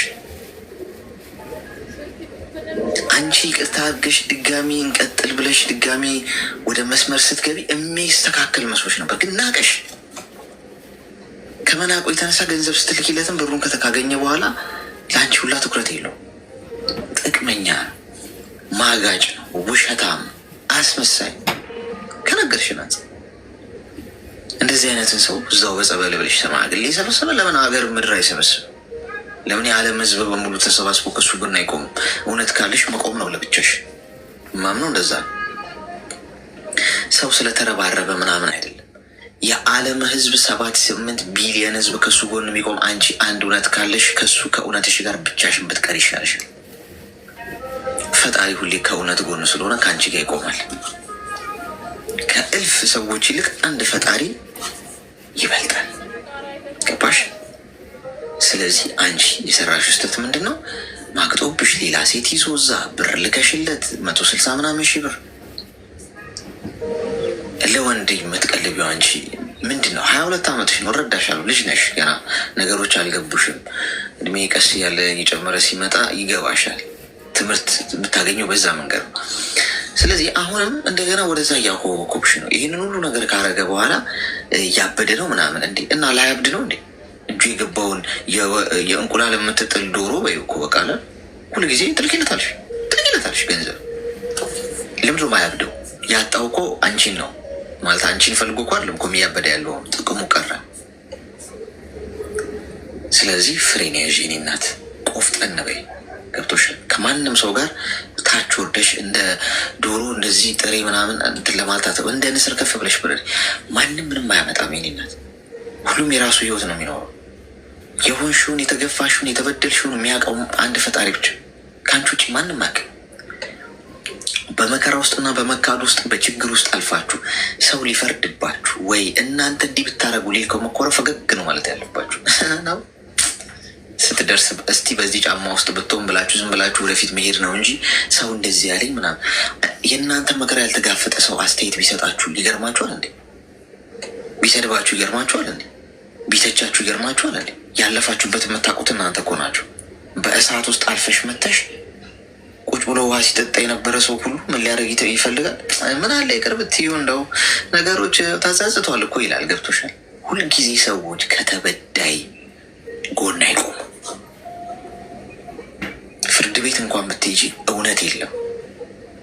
አንቺ ይቅርታ አድርገሽ ድጋሚ እንቀጥል ብለሽ ድጋሚ ወደ መስመር ስትገቢ የሚስተካከል መስሎሽ ነበር፣ ግን ናቀሽ። ከመናቁ የተነሳ ገንዘብ ስትልኪለትም ብሩን ከተካገኘ በኋላ ለአንቺ ሁላ ትኩረት የለውም። ጥቅመኛ፣ ማጋጭ፣ ውሸታም፣ አስመሳይ ከነገርሽ ናት። እንደዚህ አይነትን ሰው እዛው በጸበል ብለሽ ሽማግሌ ሰበሰበ። ለምን ሀገር ምድር አይሰበስብ? ለምን የዓለም ሕዝብ በሙሉ ተሰባስቦ ከሱ ጎን አይቆምም? እውነት ካለሽ መቆም ነው ለብቻሽ። ማምነው እንደዛ ሰው ስለተረባረበ ምናምን አይደለም። የዓለም ሕዝብ 7-8 ቢሊየን ሕዝብ ከሱ ጎን የሚቆም አንቺ አንድ እውነት ካለሽ ከሱ ከእውነትሽ ጋር ብቻሽን ብትቀር ይሻልሻል። ፈጣሪ ሁሌ ከእውነት ጎን ስለሆነ ከአንቺ ጋር ይቆማል። ከእልፍ ሰዎች ይልቅ አንድ ፈጣሪ ይበልጣል። ገባሽ? ስለዚህ አንቺ የሰራሽ ስህተት ምንድን ነው? ማግጦብሽ ሌላ ሴት ይዞ እዛ ብር ልከሽለት 160 ምናምን ሺህ ብር ለወንድ የምትቀልቢው አንቺ ምንድን ነው? 22 ዓመትሽ ነው። እረዳሻለሁ፣ ልጅ ነሽ ገና፣ ነገሮች አልገቡሽም። እድሜ ቀስ ያለ እየጨመረ ሲመጣ ይገባሻል። ትምህርት ብታገኘው በዛ መንገድ ነው። ስለዚህ አሁንም እንደገና ወደዛ እያኮበኮብሽ ነው። ይህንን ሁሉ ነገር ካረገ በኋላ እያበደ ነው ምናምን እንዴ? እና ላያብድ ነው እንዴ? እጁ የገባውን የእንቁላል የምትጥል ዶሮ ወይ እኮ በቃለ ሁሉ ጊዜ ጥልቂለታልሽ ገንዘብ ለምንድን ነው ማያብደው? ያጣው እኮ አንቺን ነው ማለት አንቺን ፈልጎ እኮ አይደለም እኮ የሚያበደ ያለው ጥቅሙ ቀረ። ስለዚህ ፍሬን ያዥ የኔ እናት፣ ቆፍጠን በይ። ገብቶሻል? ከማንም ሰው ጋር ታች ወርደሽ እንደ ዶሮ እንደዚህ ጥሬ ምናምን እንትን ለማልታተብ እንደ ንስር ከፍ ብለሽ ብለሽ ማንም ምንም አያመጣም የኔ እናት። ሁሉም የራሱ ህይወት ነው የሚኖረው። የሆንሽውን የተገፋሽውን የተበደልሽውን የሚያውቀው አንድ ፈጣሪ ብቻ፣ ከአንቺ ውጭ ማንም አያውቅም። በመከራ ውስጥና በመካድ ውስጥ በችግር ውስጥ አልፋችሁ ሰው ሊፈርድባችሁ ወይ እናንተ እንዲህ ብታረጉ ሊል ከመኮረ ፈገግ ነው ማለት ያለባችሁ ነው። ስትደርስ እስቲ በዚህ ጫማ ውስጥ ብትሆን ብላችሁ ዝም ብላችሁ ወደፊት መሄድ ነው እንጂ ሰው እንደዚህ ያለኝ ምናምን። የእናንተ መከራ ያልተጋፈጠ ሰው አስተያየት ቢሰጣችሁ ይገርማችኋል እንዴ? ቢሰድባችሁ ይገርማችኋል እንዴ? ቢተቻችሁ ይገርማችኋል እንዴ? ያለፋችሁበት የምታውቁት እናንተ እኮ ናችሁ። በእሳት ውስጥ አልፈሽ መተሽ ቁጭ ብሎ ውሃ ሲጠጣ የነበረ ሰው ሁሉ ምን ሊያደርግ ይፈልጋል? ምን አለ የቅርብ ትዩ እንደው ነገሮች ታዛዝቷል እኮ ይላል። ገብቶሻል? ሁልጊዜ ሰዎች ከተበዳይ ጎን አይቆሙ። ፍርድ ቤት እንኳን ብትሄጂ እውነት የለም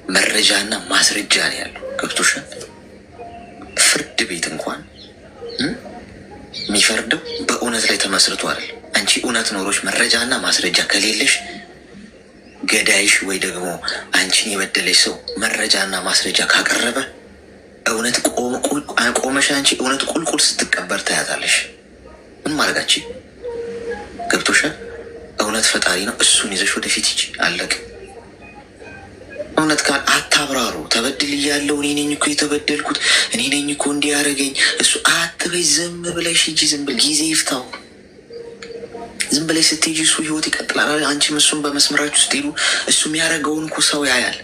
መረጃና ማስረጃ ነው ያለው። ገብቶሻል? ፍርድ ቤት እንኳን የሚፈርደው በእውነት ላይ ተመስርቶ አይደል። አንቺ እውነት ኖሮች መረጃና ማስረጃ ከሌለሽ ገዳይሽ ወይ ደግሞ አንቺን የበደለሽ ሰው መረጃና ማስረጃ ካቀረበ እውነት ቆመሽ አንቺ እውነት ቁልቁል ስትቀበር ታያታለሽ። ምን ማድረጋችን ገብቶሻል? እውነት ፈጣሪ ነው። እሱን ይዘሽ ወደፊት ሂጂ። አለቅ እውነት ካል አታብራሩ። ተበድል እያለው እኔ ነኝ እኮ የተበደልኩት እኔ ነኝ እኮ እንዲያደረገኝ እሱ አትበይ። ዝም ብለሽ ሂጂ። ዝም ብል ጊዜ ይፍታው። ዝም ብለሽ ስትሄጂ እሱ ህይወት ይቀጥላል። አንቺም እሱን በመስመራችሁ ስትሄዱ እሱ የሚያደርገውን እኮ ሰው ያያል።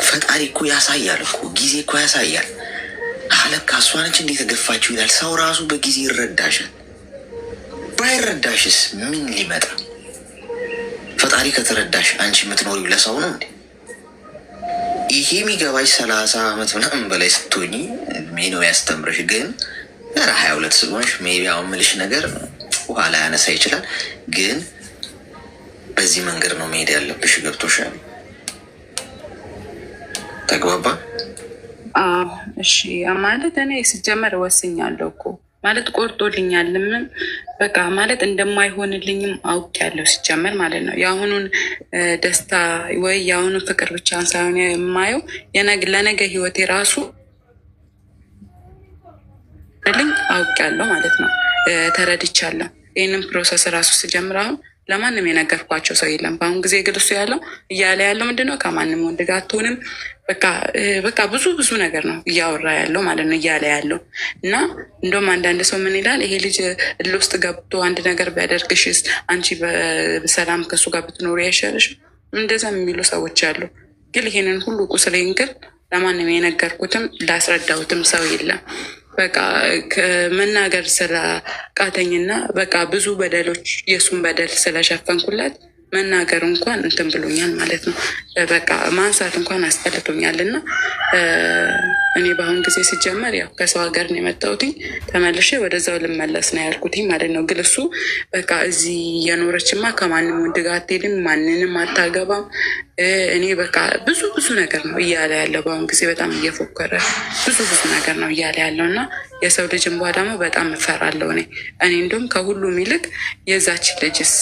ፈጣሪ እኮ ያሳያል እኮ ጊዜ እኮ ያሳያል። አለካ እሷ ነች እንዴት ተገፋችሁ ይላል። ሰው ራሱ በጊዜ ይረዳሻል። ባይረዳሽስ ምን ሊመጣ? ፈጣሪ ከተረዳሽ አንቺ የምትኖሪው ለሰው ነው እንዴ? ይሄ የሚገባሽ 30 ዓመት ምናምን በላይ ስትሆኚ እድሜ ነው ያስተምረሽ። ግን 22 ስለሆንሽ ሜቢ አሁን ምልሽ ነገር ውሃ ላይ ያነሳ ይችላል። ግን በዚህ መንገድ ነው መሄድ ያለብሽ። ገብቶሻል? ተግባባ? እሺ። ማለት እኔ ስጀመር ወስኛለሁ እኮ ማለት ቆርጦልኛልም በቃ ማለት እንደማይሆንልኝም አውቄያለሁ ሲጀመር ማለት ነው። የአሁኑን ደስታ ወይ የአሁኑን ፍቅር ብቻ ሳይሆን የማየው ለነገ ህይወቴ ራሱ ልኝ አውቄያለሁ ማለት ነው። ተረድቻለሁ። ይህንን ፕሮሰስ ራሱ ስጀምር አሁን ለማንም የነገርኳቸው ሰው የለም። በአሁን ጊዜ ግን እሱ እያለ ያለው ምንድነው ከማንም ወንድ ጋር አትሆንም በቃ ብዙ ነገር ነው እያወራ ያለው ማለት ነው እያለ ያለው እና እንደውም አንዳንድ ሰው ምን ይላል፣ ይሄ ልጅ እልህ ውስጥ ገብቶ አንድ ነገር ቢያደርግሽስ አንቺ በሰላም ከሱ ጋር ብትኖሪ አይሻልሽ? እንደዛ የሚሉ ሰዎች አሉ። ግን ይሄንን ሁሉ ቁስሌን ግን ለማንም የነገርኩትም ላስረዳሁትም ሰው የለም። በቃ ከመናገር ስላቃተኝና በቃ ብዙ በደሎች የእሱን በደል ስለሸፈንኩለት መናገር እንኳን እንትን ብሎኛል ማለት ነው። በቃ ማንሳት እንኳን አስጠልቶኛል። እና እኔ በአሁን ጊዜ ሲጀመር ያው ከሰው ሀገር ነው የመጣሁት፣ ተመልሼ ወደዛው ልመለስ ነው ያልኩት ማለት ነው። ግን እሱ በቃ እዚህ የኖረችማ ከማንም ወንድ ጋር አትሄድም፣ ማንንም አታገባም፣ እኔ በቃ ብዙ ነገር ነው እያለ ያለው በአሁን ጊዜ በጣም እየፎከረ ብዙ ነገር ነው እያለ ያለው እና የሰው ልጅ እንቧ ደግሞ በጣም እፈራለሁ እኔ እንደውም ከሁሉም ይልቅ የዛች ልጅስ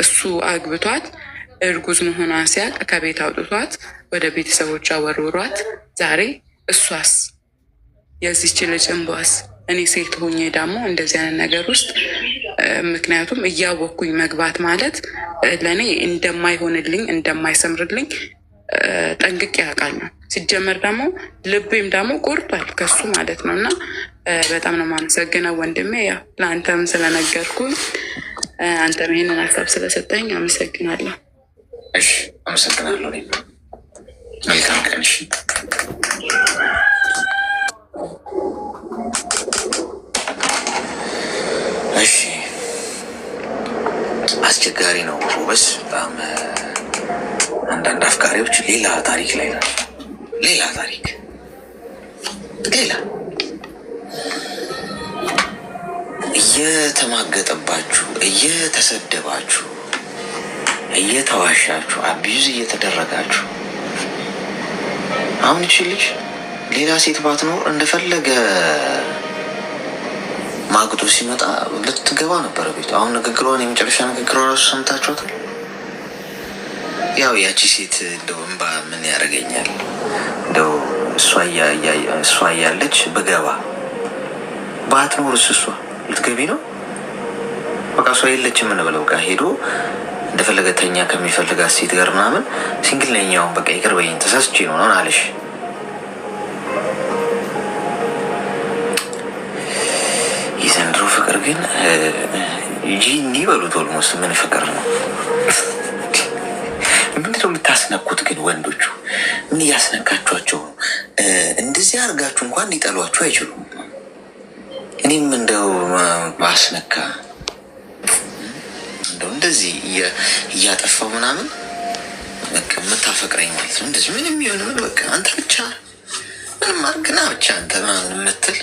እሱ አግብቷት እርጉዝ መሆኗን ሲያውቅ ከቤት አውጥቷት ወደ ቤተሰቦቿ ወርውሯት፣ ዛሬ እሷስ የዚች ልጅ እንቧስ እኔ ሴት ሆኜ ደግሞ እንደዚህ አይነት ነገር ውስጥ ምክንያቱም እያወቅኩኝ መግባት ማለት ለእኔ እንደማይሆንልኝ እንደማይሰምርልኝ ጠንቅቄ ያውቃለሁ። ሲጀመር ደግሞ ልቤም ደግሞ ቆርጧል ከሱ ማለት ነው። እና በጣም ነው የማመሰግነው ወንድሜ፣ ያው ለአንተም ስለነገርኩኝ አንተም ይሄንን ሀሳብ ስለሰጠኝ አመሰግናለሁ። እሺ፣ አመሰግናለሁ። መልካም ቀን። እሺ፣ እሺ። አስቸጋሪ ነው ጎበዝ። በጣም አንዳንድ አፍቃሪዎች ሌላ ታሪክ ላይ ናቸው። ሌላ ታሪክ እየተማገጠባችሁ እየተሰደባችሁ እየተዋሻችሁ አቢዩዝ እየተደረጋችሁ አሁን ይችልሽ ሌላ ሴት ባትኖር እንደፈለገ ማግዶ ሲመጣ ልትገባ ነበረ ቤቱ። አሁን ንግግሯን የመጨረሻ ንግግሯ ራሱ ሰምታችኋታል። ያው ያቺ ሴት እንደው እንባ ምን ያደርገኛል እንደው እሷ እያለች ብገባ ባትኖርስ እሷ ልትገቢ ነው። በቃ እሷ የለችም እንበለው። በቃ ሄዶ እንደፈለገ ተኛ ከሚፈልጋት ሴት ጋር ምናምን ሲንግል ነኛውን በቃ ይቅር በይኝ ተሳስቼ ነው ነው አለሽ። የዘንድሮ ፍቅር ግን እንዲህ በሉት ኦልሞስት ምን ፍቅር ነው? ምንድነው የምታስነኩት ግን? ወንዶቹ ምን እያስነካችኋቸው ነው? እንደዚህ አድርጋችሁ እንኳን ሊጠሏችሁ አይችሉም። እኔም እንደው ባስነካ እንደው እንደዚህ እያጠፋው ምናምን በቃ የምታፈቅረኝ ማለት ነው። እንደዚህ ምንም ይሁን ምን በቃ አንተ ብቻ ምንም አድርግና ብቻ አንተ ምናምን የምትል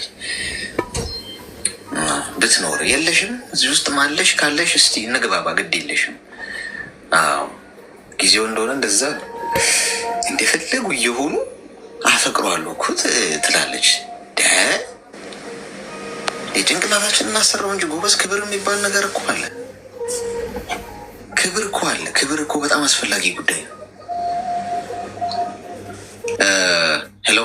ብትኖር የለሽም። እዚህ ውስጥ ማለሽ ካለሽ እስቲ እንግባባ፣ ግድ የለሽም። አዎ ጊዜው እንደሆነ እንደዛ ነው። እንደፈለጉ እየሆኑ አፈቅሯለሁ እኮ ትላለች። የጭንቅላታችን እናሰራው እንጂ ጎበዝ። ክብር የሚባል ነገር እኮ አለ። ክብር እኮ አለ። ክብር እኮ በጣም አስፈላጊ ጉዳይ ነው። ሄሎ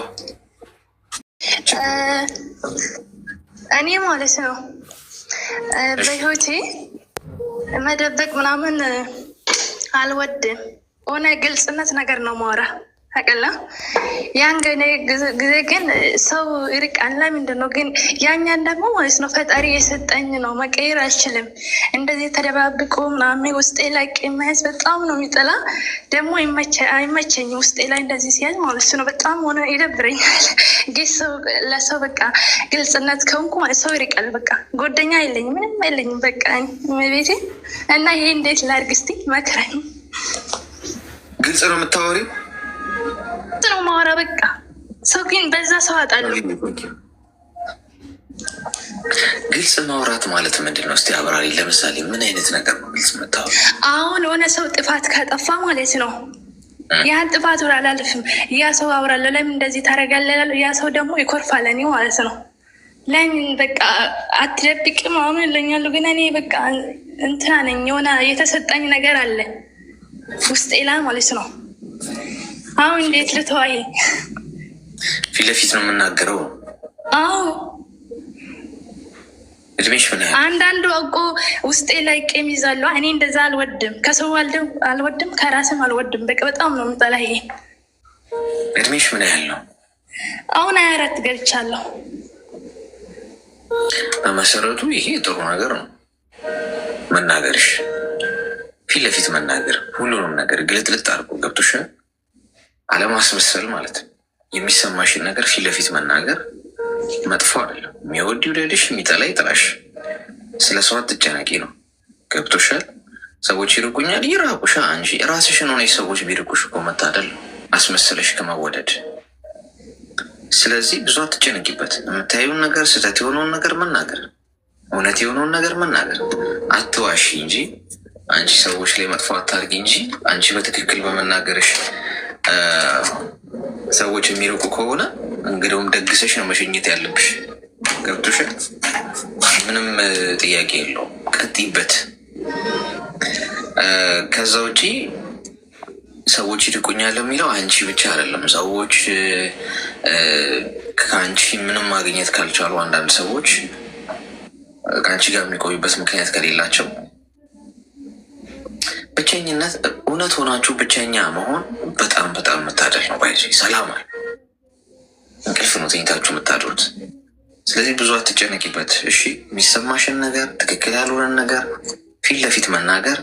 እኔ ማለት ነው በህይወቴ መደበቅ ምናምን አልወድም። ሆነ ግልጽነት ነገር ነው ማውራ አቀላ ያን ጊዜ ግን ሰው ይርቃል። ለምንድን ነው ግን ያኛን ደግሞ ማለት ነው ፈጣሪ የሰጠኝ ነው፣ መቀየር አልችልም። እንደዚህ ተደባብቆ ምናምን ውስጤ ላይ መያዝ በጣም ነው የሚጠላ። ደግሞ አይመቸኝም ውስጤ ላይ እንደዚህ ሲያዝ ማለት ነው በጣም ሆነ ይደብረኛል። ግን ሰው ለሰው በቃ ግልጽነት ከሆንኩ ሰው ይርቃል። በቃ ጓደኛ የለኝም፣ ምንም የለኝም በቃ ቤቴ እና ይሄ እንዴት ላድርግ እስቲ መክረኝ። ግልጽ ነው የምታወሪው ነው ማወራ በቃ ሰው ግን በዛ ሰው አጣለሁ። ግልጽ ማውራት ማለት ምንድን ነው? እስቲ አብራሪ። ለምሳሌ ምን አይነት ነገር ነው ግልጽ የምታወራው? አሁን የሆነ ሰው ጥፋት ካጠፋ ማለት ነው ያን ጥፋት አላልፍም። ያ ሰው አውራለሁ ለምን እንደዚህ ታደርጋለህ? ያ ሰው ደግሞ ይኮርፋል እኔ ማለት ነው። ለምን በቃ አትደብቅ ምናምን ይለኛሉ። ግን እኔ በቃ እንትና ነኝ፣ የሆነ የተሰጠኝ ነገር አለ ውስጤ ላይ ማለት ነው። አሁን እንዴት ልተዋይ? ፊት ለፊት ነው የምናገረው። አዎ እድሜሽ ምን ያህል? አንዳንዱ አውቆ ውስጤ ላይ ቂም ይዛሉ። እኔ እንደዛ አልወድም፣ ከሰው አልወድም፣ ከራስም አልወድም። በቃ በጣም ነው የምጠላ ይሄ። እድሜሽ ምን ያህል ነው? አሁን 24 ገብቻለሁ። በመሰረቱ ይሄ ጥሩ ነገር ነው መናገርሽ፣ ፊት ለፊት መናገር፣ ሁሉንም ነገር ግልጥልጥ አድርጎ ገብቶሻል። አለማስመሰል ማለት ነው። የሚሰማሽን ነገር ፊት ለፊት መናገር መጥፎ አይደለም። የሚወድ ይውደድሽ፣ የሚጠላ ይጥላሽ። ስለ ሰው አትጨነቂ ነው። ገብቶሻል። ሰዎች ይርቁኛል፣ ይራቁሻ። አንቺ ራስሽን ሆነሽ ሰዎች ቢርቁሽ እኮ መታደል ነው፣ አስመስለሽ ከመወደድ። ስለዚህ ብዙ አትጨነቂበት። የምታየውን ነገር፣ ስህተት የሆነውን ነገር መናገር፣ እውነት የሆነውን ነገር መናገር። አትዋሺ እንጂ አንቺ ሰዎች ላይ መጥፎ አታርጊ እንጂ አንቺ በትክክል በመናገርሽ ሰዎች የሚርቁ ከሆነ እንግዲውም ደግሰሽ ነው መሸኘት ያለብሽ። ገብቶሻል። ምንም ጥያቄ የለውም። ቀጥይበት። ከዛ ውጪ ሰዎች ይርቁኛል የሚለው አንቺ ብቻ አይደለም። ሰዎች ከአንቺ ምንም ማግኘት ካልቻሉ፣ አንዳንድ ሰዎች ከአንቺ ጋር የሚቆዩበት ምክንያት ከሌላቸው፣ ብቸኝነት እውነት ሆናችሁ ብቸኛ መሆን በጣም በጣም መታደል ነው። ባይ ሰላም አለ። እንቅልፍ ነው ተኝታችሁ የምታድሩት። ስለዚህ ብዙ አትጨነቂበት። እሺ፣ የሚሰማሽን ነገር፣ ትክክል ያልሆነን ነገር ፊት ለፊት መናገር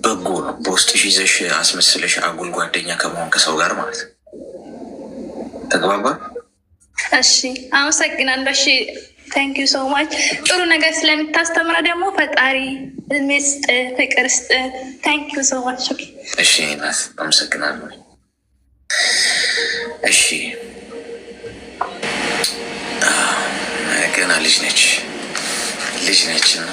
በጎ ነው። በውስጥሽ ይዘሽ አስመስለሽ አጉል ጓደኛ ከመሆን ከሰው ጋር ማለት ነው። ተግባባ? እሺ፣ አመሰግናለሁ። እሺ፣ ታንክ ዩ ሶ ማች። ጥሩ ነገር ስለምታስተምረ ደግሞ ፈጣሪ እድሜ ስጥ፣ ፍቅር ስጥ። ታንክ ዩ ሶ ማች። እሺ ናት፣ አመሰግናለሁ። እሺ፣ ገና ልጅ ነች እና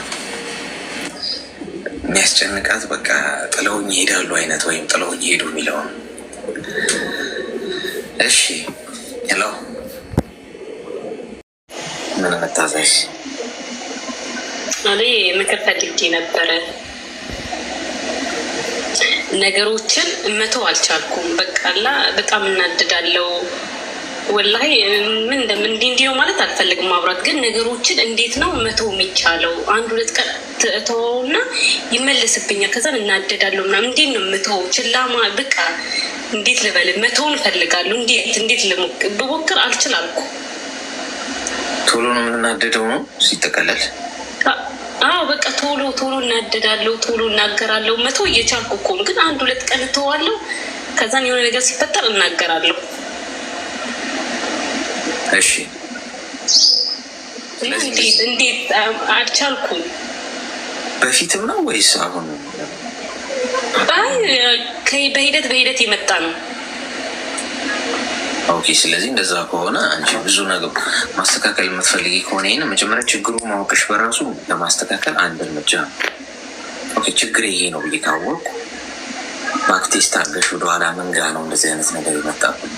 የሚያስጨንቃት በቃ ጥለውኝ ይሄዳሉ አይነት ወይም ጥለውኝ ይሄዱ የሚለውን እሺ ሄሎ፣ ምን መታዘዝ? እኔ ምክር ፈልጌ ነበረ። ነገሮችን መተው አልቻልኩም። በቃላ በጣም እናድዳለው። ወላሂ ምን እንዲህ ነው ማለት አልፈልግም ማብራት፣ ግን ነገሮችን እንዴት ነው መተው የሚቻለው? አንድ ሁለት ቀን ተወውና ይመለስብኛል፣ ከዛን እናደዳለሁ ምናምን። እንዴት ነው መተው? ችላማ በቃ እንዴት ልበል? መተውን እፈልጋለሁ። እንዴት ብሞክር አልችላልኩ። ቶሎ ነው የምናደደው ነው ሲጠቀለል? አዎ በቃ ቶሎ እናደዳለሁ፣ ቶሎ እናገራለሁ። መተው እየቻልኩ እኮ ግን አንድ ሁለት ቀን እተዋለሁ፣ ከዛን የሆነ ነገር ሲፈጠር እናገራለሁ። እሺ እንዴት አልቻልኩም? በፊትም ነው ወይስ አሁን? በሂደት የመጣ ነው። ኦኬ። ስለዚህ እንደዛ ከሆነ አንቺ ብዙ ነገር ማስተካከል የምትፈልጊ ከሆነ ይህን መጀመሪያ ችግሩ ማወቅሽ በራሱ ለማስተካከል አንድ እርምጃ ነው። ኦኬ፣ ችግር ይሄ ነው ብዬ ካወቅኩ ባክቴስት አድርገሽ ወደኋላ መንጋ ነው እንደዚህ አይነት ነገር የመጣብን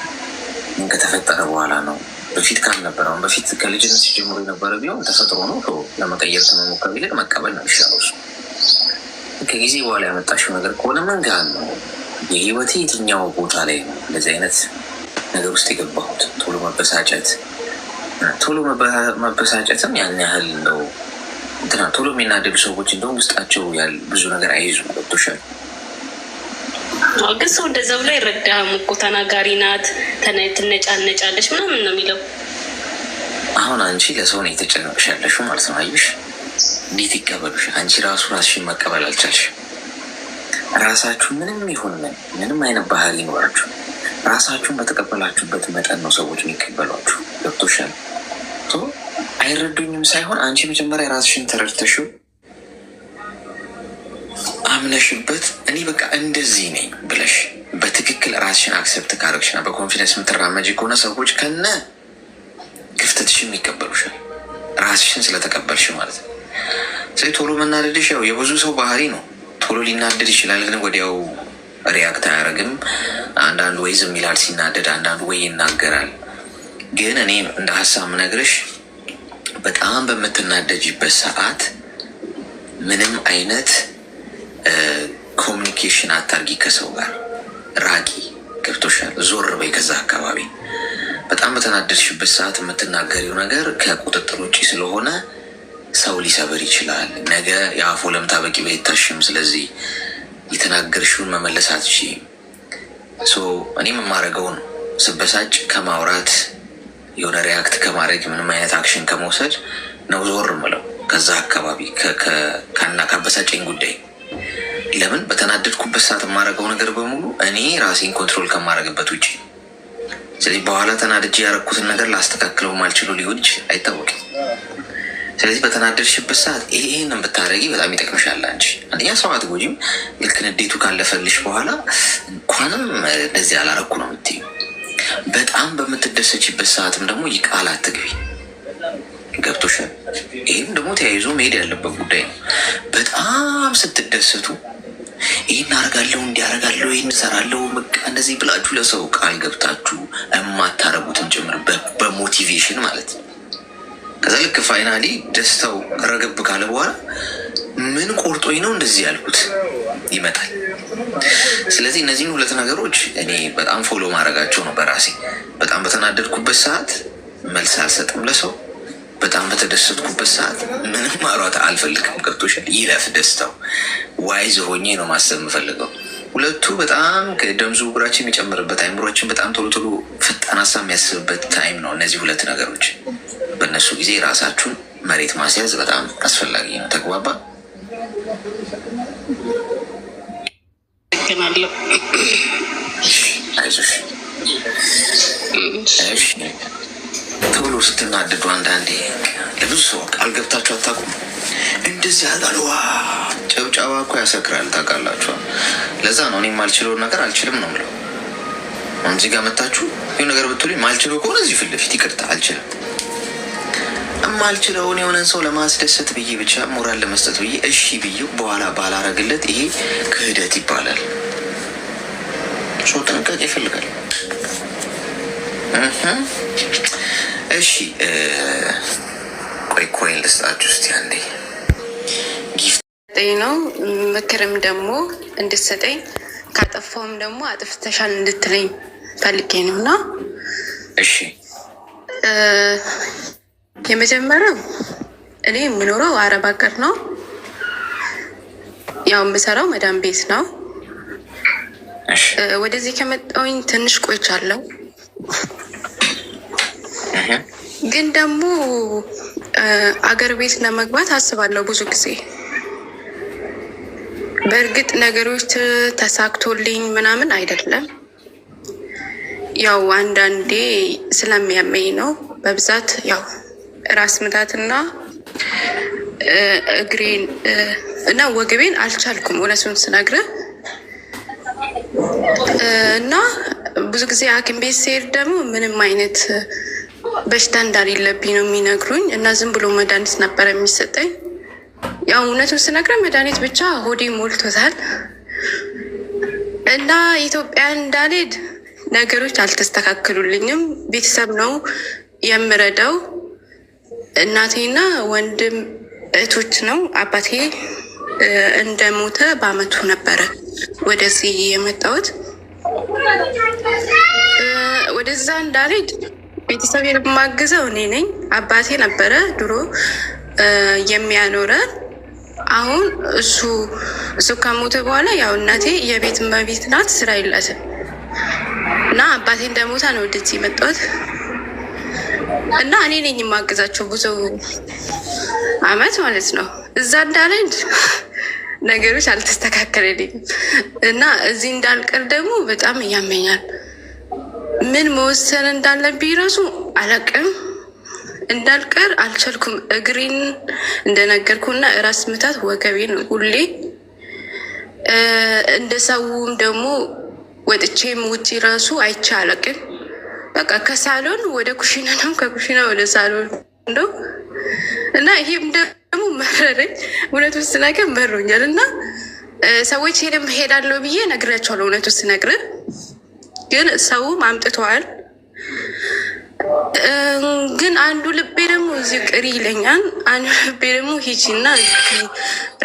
ምን ከተፈጠረ በኋላ ነው? በፊት ካልነበረ አሁን በፊት ከልጅነት ሲጀምሮ የነበረ ቢሆን ተፈጥሮ ነው ለመቀየር ከመሞከር ይልቅ መቀበል ነው ይሻለው። ከጊዜ በኋላ ያመጣሽው ነገር ከሆነ መንጋ ነው። የህይወቴ የትኛው ቦታ ላይ ነው እንደዚህ አይነት ነገር ውስጥ የገባሁት? ቶሎ መበሳጨትም ያን ያህል ነው እንትና ቶሎ የሚናደዱ ሰዎች እንደውም ውስጣቸው ብዙ ነገር አይዙ ገብቶሻል። ግን ሰው እንደዛ ብሎ አይረዳህም እኮ። ተናጋሪ ናት፣ ትነጫነጫለች ምናምን ነው የሚለው። አሁን አንቺ ለሰው ነው የተጨነቅሽ ያለሽው ማለት ነው። አየሽ እንዴት ይቀበሉሽ? አንቺ ራስሽን መቀበል አልቻልሽም። ራሳችሁ ምንም ይሁን ምንም አይነት ባህሪ ይኖራችሁ ራሳችሁን በተቀበላችሁበት መጠን ነው ሰዎች የሚቀበሏችሁ። ገብቶሻል? አይረዱኝም ሳይሆን አንቺ መጀመሪያ ራስሽን ተረድተሽው አምነሽበት እኔ በቃ እንደዚህ ነኝ ብለሽ በትክክል ራስሽን አክሰፕት ካረግሽና በኮንፊደንስ የምትራመጂ ከሆነ ሰዎች ከነ ክፍተትሽም ይቀበሉሻል። ራስሽን ስለተቀበልሽ ማለት ነው። ስለዚህ ቶሎ መናደድሽ ያው የብዙ ሰው ባህሪ ነው። ቶሎ ሊናደድ ይችላል፣ ግን ወዲያው ሪያክት አያደርግም። አንዳንዱ ወይ ዝም ይላል ሲናደድ፣ አንዳንዱ ወይ ይናገራል። ግን እኔ እንደ ሀሳብ ምነግርሽ በጣም በምትናደጅበት ሰዓት ምንም አይነት ኮሚኒኬሽን አታርጊ፣ ከሰው ጋር ራቂ። ገብቶሻል? ዞር በይ ከዛ አካባቢ። በጣም በተናደድሽበት ሰዓት የምትናገሪው ነገር ከቁጥጥር ውጭ ስለሆነ ሰው ሊሰብር ይችላል። ነገ የአፎ ለምታ በቂ በይታሽም። ስለዚህ የተናገርሽውን መመለስ አትችይም። እኔም የማደርገውን ስበሳጭ ከማውራት የሆነ ሪያክት ከማድረግ ምንም አይነት አክሽን ከመውሰድ ነው ዞር ምለው ከዛ አካባቢ ካበሳጨኝ ጉዳይ። ለምን በተናደድኩበት ሰዓት የማደርገው ነገር በሙሉ እኔ ራሴን ኮንትሮል ከማድረግበት ውጭ። ስለዚህ በኋላ ተናድጄ ያደረኩትን ነገር ላስተካክለው ማልችሉ ሊሆን ይችላል፣ አይታወቅም። ስለዚህ በተናደድሽበት ሰዓት ይሄንን ብታደርጊ በጣም ይጠቅምሻል። አንደኛ ሰው አትጎጂም። ልክ ንዴቱ ካለፈልሽ በኋላ እንኳንም እንደዚህ አላረኩ ነው የምትይው። በጣም በምትደሰችበት ሰዓትም ደግሞ ይቃል አትግቢ። ገብቶሻል? ይህም ደግሞ ተያይዞ መሄድ ያለበት ጉዳይ ነው። በጣም ስትደሰቱ ይህን አደርጋለሁ እንዲያደርጋለሁ ይህን እሰራለሁ እንደዚህ ብላችሁ ለሰው ቃል ገብታችሁ የማታረጉትን ጭምር በሞቲቬሽን ማለት ነው። ከዛ ልክ ፋይናሊ ደስታው ረገብ ካለ በኋላ ምን ቆርጦኝ ነው እንደዚህ ያልኩት ይመጣል። ስለዚህ እነዚህን ሁለት ነገሮች እኔ በጣም ፎሎ ማድረጋቸው ነው በራሴ። በጣም በተናደድኩበት ሰዓት መልስ አልሰጥም ለሰው። በጣም በተደሰትኩበት ሰዓት ምንም ማሯት አልፈልግም። ገብቶሻል? ይለፍ ደስታው። ዋይዝ ሆኜ ነው ማሰብ የምፈልገው። ሁለቱ በጣም ከደም ዝውውራችን የሚጨምርበት አይምሮችን በጣም ቶሎ ቶሎ ፈጣን ሀሳብ የሚያስብበት ታይም ነው። እነዚህ ሁለት ነገሮች በእነሱ ጊዜ ራሳችሁን መሬት ማስያዝ በጣም አስፈላጊ ነው። ተግባባ? አይዞሽ። ቶሎ ስትናደዱ አንዳንዴ ለብዙ ሰው ቃል ገብታችሁ አታውቁም? እንደዚህ አጋለዋ ጨብጫባ እኮ ያሰክራል። ታውቃላችኋል? ለዛ ነው እኔ የማልችለውን ነገር አልችልም ነው የምለው። እዚህ ጋር መታችሁ ይኸው ነገር ብትሉኝ ማልችለው ከሆነ እዚህ ፊት ለፊት ይቅርታ አልችልም። የማልችለውን የሆነን ሰው ለማስደሰት ብዬ ብቻ ሞራል ለመስጠት ብዬ እሺ ብዬው በኋላ ባላረግለት ይሄ ክህደት ይባላል። ሰው ጥንቃቄ ይፈልጋል። እሺ ቆይ ኮይን ልስጣችሁ እስቲ አንዴ ጊፍት ነው። ምክርም ደግሞ እንድትሰጠኝ ካጠፋውም ደግሞ አጥፍተሻል እንድትለኝ ፈልጌ ነው። እና እሺ የመጀመሪያው እኔ የምኖረው አረብ ሀገር ነው። ያው የምሰራው መዳም ቤት ነው። ወደዚህ ከመጣሁኝ ትንሽ ቆይቻለሁ። ግን ደግሞ አገር ቤት ለመግባት አስባለሁ ብዙ ጊዜ። በእርግጥ ነገሮች ተሳክቶልኝ ምናምን አይደለም። ያው አንዳንዴ ስለሚያመኝ ነው በብዛት። ያው ራስ ምታትና እግሬን እና ወገቤን አልቻልኩም እውነቱን ስነግርህ። እና ብዙ ጊዜ ሐኪም ቤት ስሄድ ደግሞ ምንም አይነት በሽታ እንዳሌለብኝ ነው የሚነግሩኝ እና ዝም ብሎ መድኃኒት ነበር የሚሰጠኝ። ያው እውነቱን ስነግርህ መድኃኒት ብቻ ሆዴ ሞልቶታል። እና ኢትዮጵያ እንዳልሄድ ነገሮች አልተስተካከሉልኝም። ቤተሰብ ነው የምረዳው። እናቴና ወንድም እህቶች ነው። አባቴ እንደሞተ በአመቱ ነበረ ወደዚህ የመጣሁት። ወደዛ እንዳልሄድ ቤተሰብ የማግዘው እኔ ነኝ። አባቴ ነበረ ድሮ የሚያኖረን። አሁን እሱ ከሞተ በኋላ ያው እናቴ የቤት እመቤት ናት፣ ስራ የላትም። እና አባቴ እንደሞታ ነው ወደዚህ የመጣሁት እና እኔ ነኝ የማግዛቸው ብዙ አመት ማለት ነው። እዛ እንዳልሄድ ነገሮች አልተስተካከለልኝም እና እዚህ እንዳልቀር ደግሞ በጣም እያመኛል። ምን መወሰን እንዳለብኝ ራሱ አላውቅም። እንዳልቀር አልቻልኩም። እግሬን እንደነገርኩና ራስ ምታት፣ ወገቤን ሁሌ እንደ ሰውም ደግሞ ወጥቼም ውጪ ራሱ አይቼ አላውቅም። በቃ ከሳሎን ወደ ኩሽና ነው፣ ከኩሽና ወደ ሳሎን እንደው እና ይሄም ደግሞ መረረኝ። እውነቱ ስነግር መሮኛል እና ሰዎች ሄዳለሁ ብዬ ነግሬያቸዋለሁ። እውነቱ ስነግር ግን ሰውም አምጥተዋል። ግን አንዱ ልቤ ደግሞ እዚህ ቅሪ ይለኛል፣ አንዱ ልቤ ደግሞ ሂጂና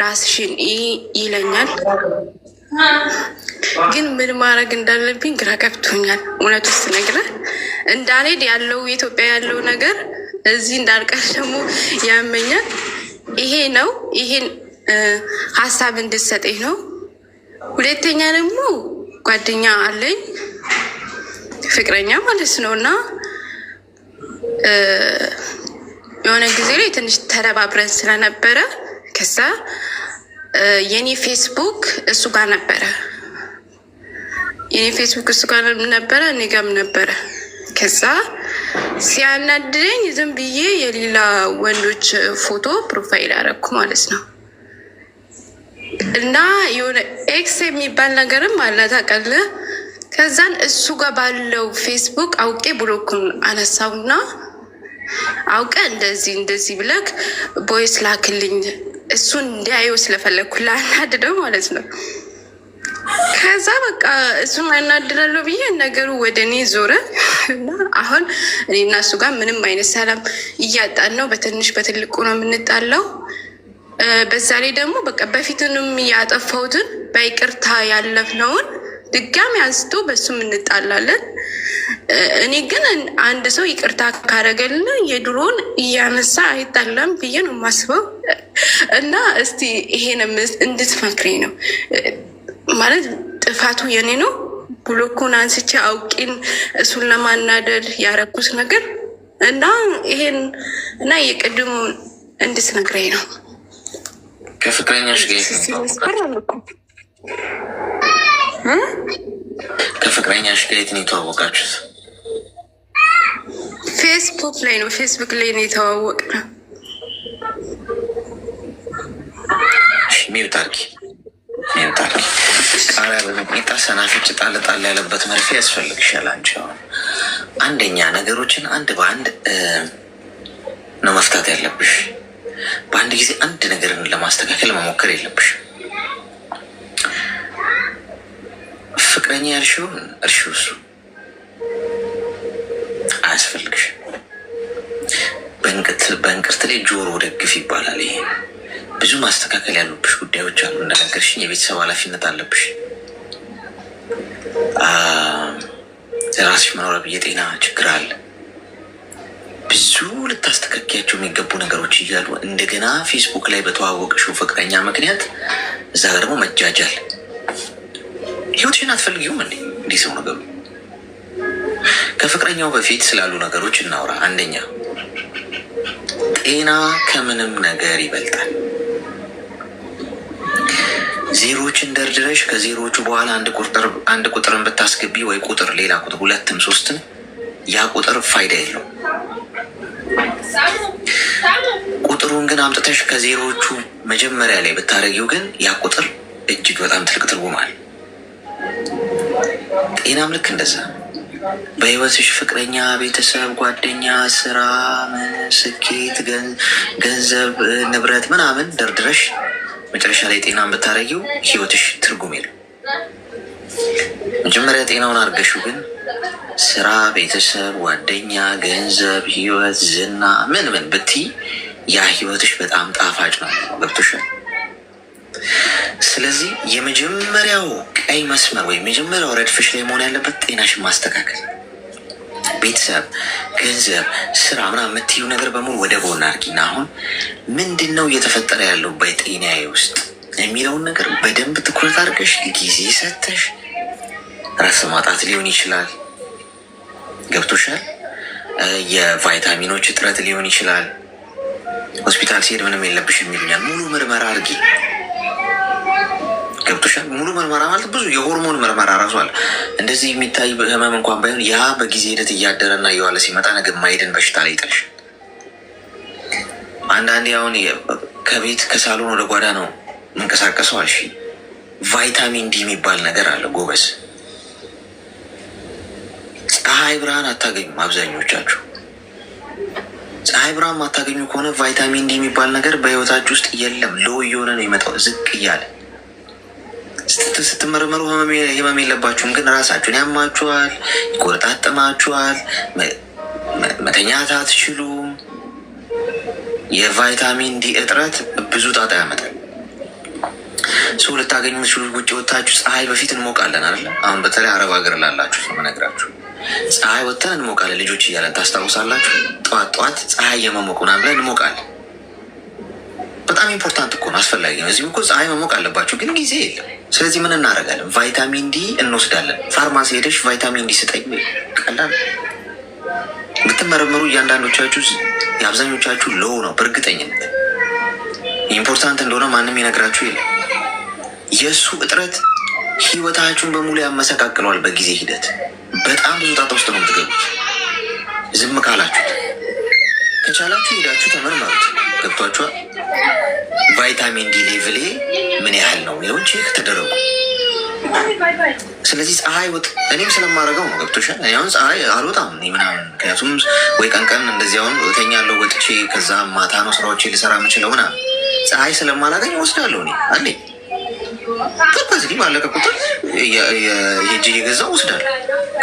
ራስሽን ይለኛል። ግን ምን ማድረግ እንዳለብኝ ግራ ገብቶኛል። እውነቱ ስነግርህ እንዳልሄድ ያለው ኢትዮጵያ ያለው ነገር እዚህ እንዳልቀር ደግሞ ያመኛል። ይሄ ነው። ይሄን ሀሳብ እንድትሰጠኝ ነው። ሁለተኛ ደግሞ ጓደኛ አለኝ፣ ፍቅረኛ ማለት ነው። እና የሆነ ጊዜ ላይ ትንሽ ተደባብረን ስለነበረ ከዛ የኔ ፌስቡክ እሱ ጋር ነበረ፣ የኔ ፌስቡክ እሱ ጋር ነበረ፣ እኔ ጋርም ነበረ። ከዛ ሲያናድደኝ ዝም ብዬ የሌላ ወንዶች ፎቶ ፕሮፋይል አደረኩ ማለት ነው። እና የሆነ ኤክስ የሚባል ነገርም አለ ታውቃለህ። ከዛን እሱ ጋር ባለው ፌስቡክ አውቄ ብሎኩን አነሳውና አውቀ እንደዚህ ብለክ ቦይስ ላክልኝ፣ እሱን እንዲያየው ስለፈለግኩ ላናድደው ማለት ነው። ከዛ በቃ እሱን አናድዳለሁ ብዬ ነገሩ ወደ እኔ ዞረ እና አሁን እኔና እሱ ጋር ምንም አይነት ሰላም እያጣን ነው። በትንሽ በትልቁ ነው የምንጣለው። በዛ ላይ ደግሞ በቃ በፊትንም ያጠፋሁትን በይቅርታ ያለፍነውን ድጋሚ አንስቶ በሱም እንጣላለን። እኔ ግን አንድ ሰው ይቅርታ ካረገልን የድሮን እያነሳ አይጣላም ብዬ ነው የማስበው። እና እስቲ ይሄን እንድትመክሬ ነው ማለት ጥፋቱ የኔ ነው። ብሎኩን አንስቼ አውቂን እሱን ለማናደድ ያረኩት ነገር እና ይሄን እና የቅድሙ እንድትነግረኝ ነው። ከፍቅረኛሽ ጋር የት ነው የተዋወቃችሁት? ፌስቡክ ላይ ነው። ፌስቡክ ላይ ነው የተዋወቅነው። ሚውት አድርጊ። ቃሪያ በሚጣ ሰናፍጭ ጣል ያለበት መርፌ ያስፈልግሻል። አንቺ አሁን አንደኛ ነገሮችን አንድ በአንድ ነው መፍታት ያለብሽ። በአንድ ጊዜ አንድ ነገርን ለማስተካከል መሞከር የለብሽ። ፍቅረኛ ያልሽውን እርሺው። እሱ የሚያስፈልግሽ። በእንቅርት ላይ ጆሮ ደግፍ ይባላል። ይሄ ብዙ ማስተካከል ያሉብሽ ጉዳዮች አሉ። እንደነገርሽኝ የቤተሰብ ኃላፊነት አለብሽ። ራስሽ መኖሪያ የጤና ችግር አለ። ብዙ ልታስተካከያቸው የሚገቡ ነገሮች እያሉ እንደገና ፌስቡክ ላይ በተዋወቅሽው ፍቅረኛ ምክንያት እዛ ጋር ደግሞ መጃጃል። ህይወትሽን አትፈልጊውም እንዴ? እንዲህ ሰው ነገሩ። ከፍቅረኛው በፊት ስላሉ ነገሮች እናውራ። አንደኛ ጤና ከምንም ነገር ይበልጣል። ዜሮዎችን ደርድረሽ ከዜሮዎቹ በኋላ አንድ ቁጥርን ብታስገቢ ወይ ቁጥር ሌላ ቁጥር ሁለትም ሶስትም ያ ቁጥር ፋይዳ የለው። ቁጥሩን ግን አምጥተሽ ከዜሮዎቹ መጀመሪያ ላይ ብታደርጊው ግን ያ ቁጥር እጅግ በጣም ትልቅ ትርጉም አለ። ጤናም ልክ እንደዛ በህይወትሽ ፍቅረኛ፣ ቤተሰብ፣ ጓደኛ፣ ስራ፣ ስኬት፣ ገንዘብ፣ ንብረት ምናምን ደርድረሽ መጨረሻ ላይ ጤናን ብታደርጊው ህይወትሽ ትርጉም የለው። መጀመሪያ ጤናውን አድርገሽው ግን ስራ፣ ቤተሰብ፣ ጓደኛ፣ ገንዘብ፣ ህይወት፣ ዝና ምን ብትይ ያ ህይወትሽ በጣም ጣፋጭ ነው። ገብቶሻል? ስለዚህ የመጀመሪያው ቀይ መስመር ወይም የመጀመሪያው ረድፍሽ ላይ መሆን ያለበት ጤናሽን ማስተካከል። ቤተሰብ፣ ገንዘብ፣ ስራ ምናምን የምትይው ነገር በሙሉ ወደ ጎን አድርጊና አሁን ምንድን ነው እየተፈጠረ ያለው በጤናዬ ውስጥ የሚለውን ነገር በደንብ ትኩረት አድርገሽ ጊዜ ሰተሽ ራስ ማጣት ሊሆን ይችላል። ገብቶሻል? የቫይታሚኖች እጥረት ሊሆን ይችላል። ሆስፒታል ሲሄድ ምንም የለብሽ የሚሉኛል። ሙሉ ምርመራ አድርጊ። ገብቶሻል? ሙሉ ምርመራ ማለት ብዙ የሆርሞን ምርመራ ራሱ አለ። እንደዚህ የሚታይ ህመም እንኳን ባይሆን ያ በጊዜ ሂደት እያደረና እየዋለ ሲመጣ ነገ ማይድን በሽታ ላይ ይጥልሽ። አንዳንዴ አሁን ከቤት ከሳሎን ወደ ጓዳ ነው መንቀሳቀሰው አልሽ። ቫይታሚን ዲ የሚባል ነገር አለ ጎበዝ። ፀሐይ ብርሃን አታገኙም አብዛኞቻችሁ። ፀሐይ ብርሃን ማታገኙ ከሆነ ቫይታሚን ዲ የሚባል ነገር በህይወታችሁ ውስጥ የለም። ሎ እየሆነ ነው የመጣው፣ ዝቅ እያለ። ስትመረመሩ ህመም የለባችሁም፣ ግን ራሳችሁን ያማችኋል፣ ይቆረጣጠማችኋል፣ መተኛት አትችሉም። የቫይታሚን ዲ እጥረት ብዙ ጣጣ ያመጣል። ሰው ልታገኙ የምትችሉ ውጭ ወጥታችሁ ፀሐይ በፊት እንሞቃለን አይደለ? አሁን በተለይ አረብ ሀገር ላላችሁ ነው የምነግራችሁ። ፀሐይ ወጥተን እንሞቃለን ልጆች እያለን ታስታውሳላችሁ? ጠዋት ፀሐይ የመሞቅ ምናምን ብለን እንሞቃለን። በጣም ኢምፖርታንት እኮ ነው፣ አስፈላጊ ነው። እዚህም እኮ ፀሐይ መሞቅ አለባችሁ፣ ግን ጊዜ የለም። ስለዚህ ምን እናደርጋለን? ቫይታሚን ዲ እንወስዳለን። ፋርማሲ ሄደሽ ቫይታሚን ዲ ስጠኝ፣ ቀላል። ብትመረመሩ እያንዳንዶቻችሁ የአብዛኞቻችሁ ሎው ነው በእርግጠኝነት። ኢምፖርታንት እንደሆነ ማንም ይነግራችሁ የለም። የእሱ እጥረት ህይወታችሁን በሙሉ ያመሰቃቅለዋል በጊዜ ሂደት። በጣም ብዙ ጣጣ ውስጥ ነው የምትገቡት ዝም ካላችሁት። ከቻላችሁ ሄዳችሁ ተመርመሩት። ገብቷችኋል? ቫይታሚን ዲ ሌቭሌ ምን ያህል ነው የሚለውን ቼክ ተደረጉ። ስለዚህ ፀሐይ እኔም ስለማደርገው ነው። ገብቶሻል? እኔ አሁን ፀሐይ አልወጣም ምናምን፣ ምክንያቱም ወይ ቀን እንደዚህ አሁን እተኛለሁ ወጥቼ፣ ከዛ ማታ ነው ስራዎቼ ልሰራ የምችለው ምናምን። ፀሐይ ስለማላገኝ ወስዳለሁ እኔ አለኝ። በዚህ ባለቀ ቁጥር ሄጄ የገዛው ወስዳለሁ።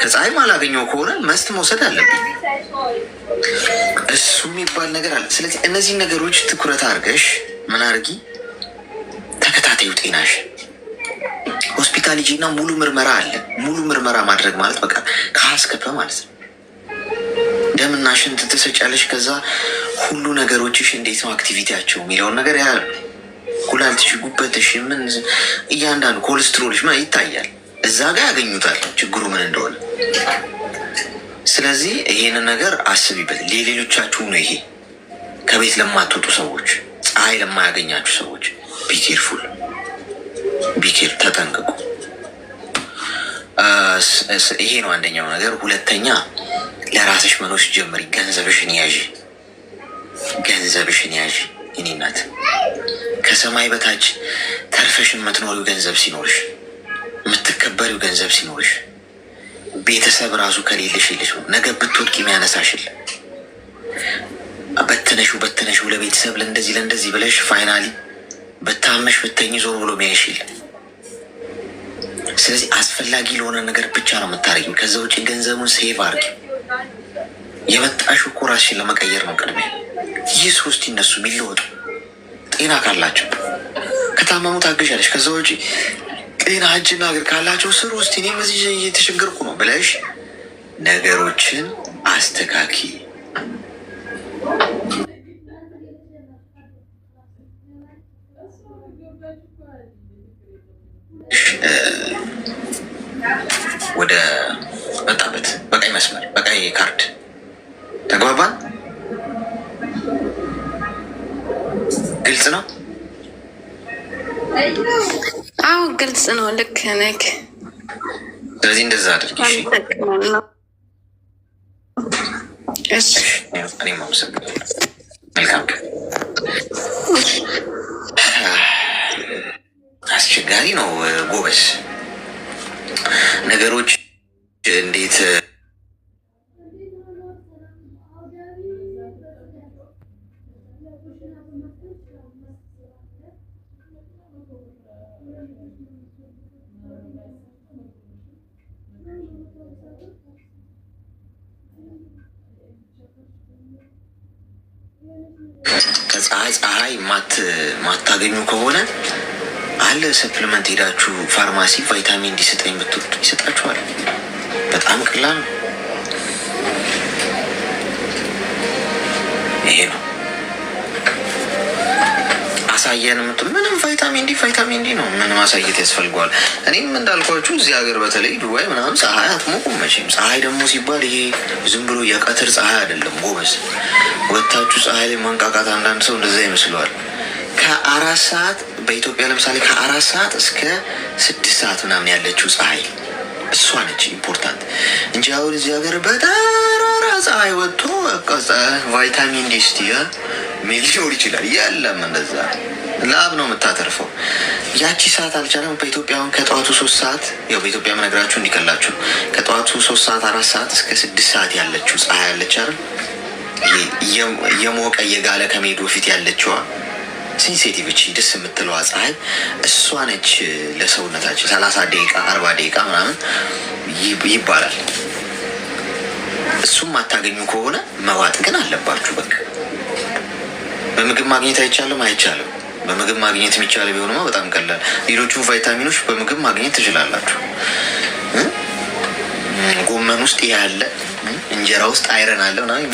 ከፀሐይ ማላገኘው ከሆነ መስት መውሰድ አለብኝ። እሱ የሚባል ነገር አለ። ስለዚህ እነዚህን ነገሮች ትኩረት አድርገሽ ምን አድርጊ፣ ተከታታዩ ጤናሽ ሆስፒታል ሂጂ እና ሙሉ ምርመራ አለ። ሙሉ ምርመራ ማድረግ ማለት በቃ ከሀስከፈ ማለት ነው። ደምና ሽንት ትሰጫለሽ። ከዛ ሁሉ ነገሮችሽ እንዴት ነው አክቲቪቲያቸው የሚለውን ነገር ያሉ ኩላሊትሽ፣ ጉበትሽ፣ ምን እያንዳንዱ ኮሌስትሮልሽ ምን ይታያል። እዛ ጋር ያገኙታል ችግሩ ምን እንደሆነ። ስለዚህ ይሄንን ነገር አስቢበት። ለሌሎቻችሁ ነው ይሄ። ከቤት ለማትወጡ ሰዎች፣ ፀሐይ ለማያገኛችሁ ሰዎች ቢኬርፉል፣ ቢኬር ተጠንቀቁ። ይሄ ነው አንደኛው ነገር። ሁለተኛ ለራስሽ መኖር ጀምሪ። ገንዘብሽን ያዥ፣ ገንዘብሽን ያዥ። እኔ እናት ከሰማይ በታች ተርፈሽ የምትኖሪው ገንዘብ ሲኖርሽ፣ የምትከበሪው ገንዘብ ሲኖርሽ፣ ቤተሰብ ራሱ ከሌለሽ የለሽ ነገ ብትወድቂ የሚያነሳሽል በተነሹ ለቤተሰብ ለእንደዚህ ብለሽ ፋይናሊ በታመሽ ብተኝ ዞር ብሎ ሚያይሽል። ስለዚህ አስፈላጊ ለሆነ ነገር ብቻ ነው የምታደርጊው። ከዛ ውጭ ገንዘቡን ሴቭ አድርጊ። የመጣሽው እኮ ራስሽን ለመቀየር ነው። ቅድሚያ ይህ ሶስት ይነሱ የሚለወጡ ጤና ካላቸው ከታመሙ ታገዣለሽ። ከዛ ውጪ ጤና እጅና እግር ካላቸው ስር ውስጥ እኔም እዚህ እየተቸገርኩ ነው ብለሽ ነገሮችን አስተካኪ። ወደ መጣበት በቀይ መስመር በቀይ ካርድ ተግባባን። ግልጽ ነው። አዎ ግልጽ ነው። ልክ ነህ። ስለዚህ እንደዛ አድርጊ። እኔም አመሰግናለሁ። መልካም። አስቸጋሪ ነው ጎበዝ። ነገሮች እንዴት ከፀሐይ ማታገኙ ከሆነ አለ ሰፕሊመንት ሄዳችሁ ፋርማሲ ቫይታሚን ዲ ስጠኝ ብትወጡ ይሰጣችኋል። በጣም ቀላል ነው። ይሄ ነው አሳየን የምትሉ ምንም ቫይታሚን ዲ ነው። ምን ማሳየት ያስፈልገዋል? እኔም እንዳልኳችሁ እዚህ ሀገር በተለይ ዱባይ ምናምን ፀሐይ አትሞቁም መቼም። ፀሐይ ደግሞ ሲባል ይሄ ዝም ብሎ የቀትር ፀሐይ አይደለም ጎበዝ። ወታችሁ ፀሐይ ላይ ማንቃቃት አንዳንድ ሰው እንደዛ ይመስለዋል። ከ4 ሰዓት በኢትዮጵያ ለምሳሌ ከ4 ሰዓት እስከ 6 ሰዓት ምናምን ያለችው ፀሐይ እሷ ነች ኢምፖርታንት እንጂ አሁን እዚህ ሀገር በጠራራ ፀሐይ ወጥቶ ቫይታሚን ዲ ስቲ ሚል ሊኖር ይችላል። የለም እንደዛ ላብ ነው የምታተርፈው። ያቺ ሰዓት አልቻለም። በኢትዮጵያ አሁን ከጠዋቱ 3 ሰዓት ያው በኢትዮጵያ መነግራችሁ እንዲቀላችሁ ከጠዋቱ 3 ሰዓት 4 ሰዓት እስከ 6 ሰዓት ያለችው ፀሐይ ያለች አይደል? የሞቀ የጋለ ከመሄዱ በፊት ያለችዋ ሴንሲቲቭ እቺ ደስ የምትለዋ ፀሐይ እሷ ነች ለሰውነታችን 30 ደቂቃ 40 ደቂቃ ምናምን ይባላል። እሱም አታገኙ ከሆነ መዋጥ ግን አለባችሁ። በቃ በምግብ ማግኘት አይቻልም። በምግብ ማግኘት የሚቻል ቢሆንማ በጣም ቀላል። ሌሎቹን ቫይታሚኖች በምግብ ማግኘት ትችላላችሁ። ጎመን ውስጥ ያለ እንጀራ ውስጥ አይረን አለ ምናምን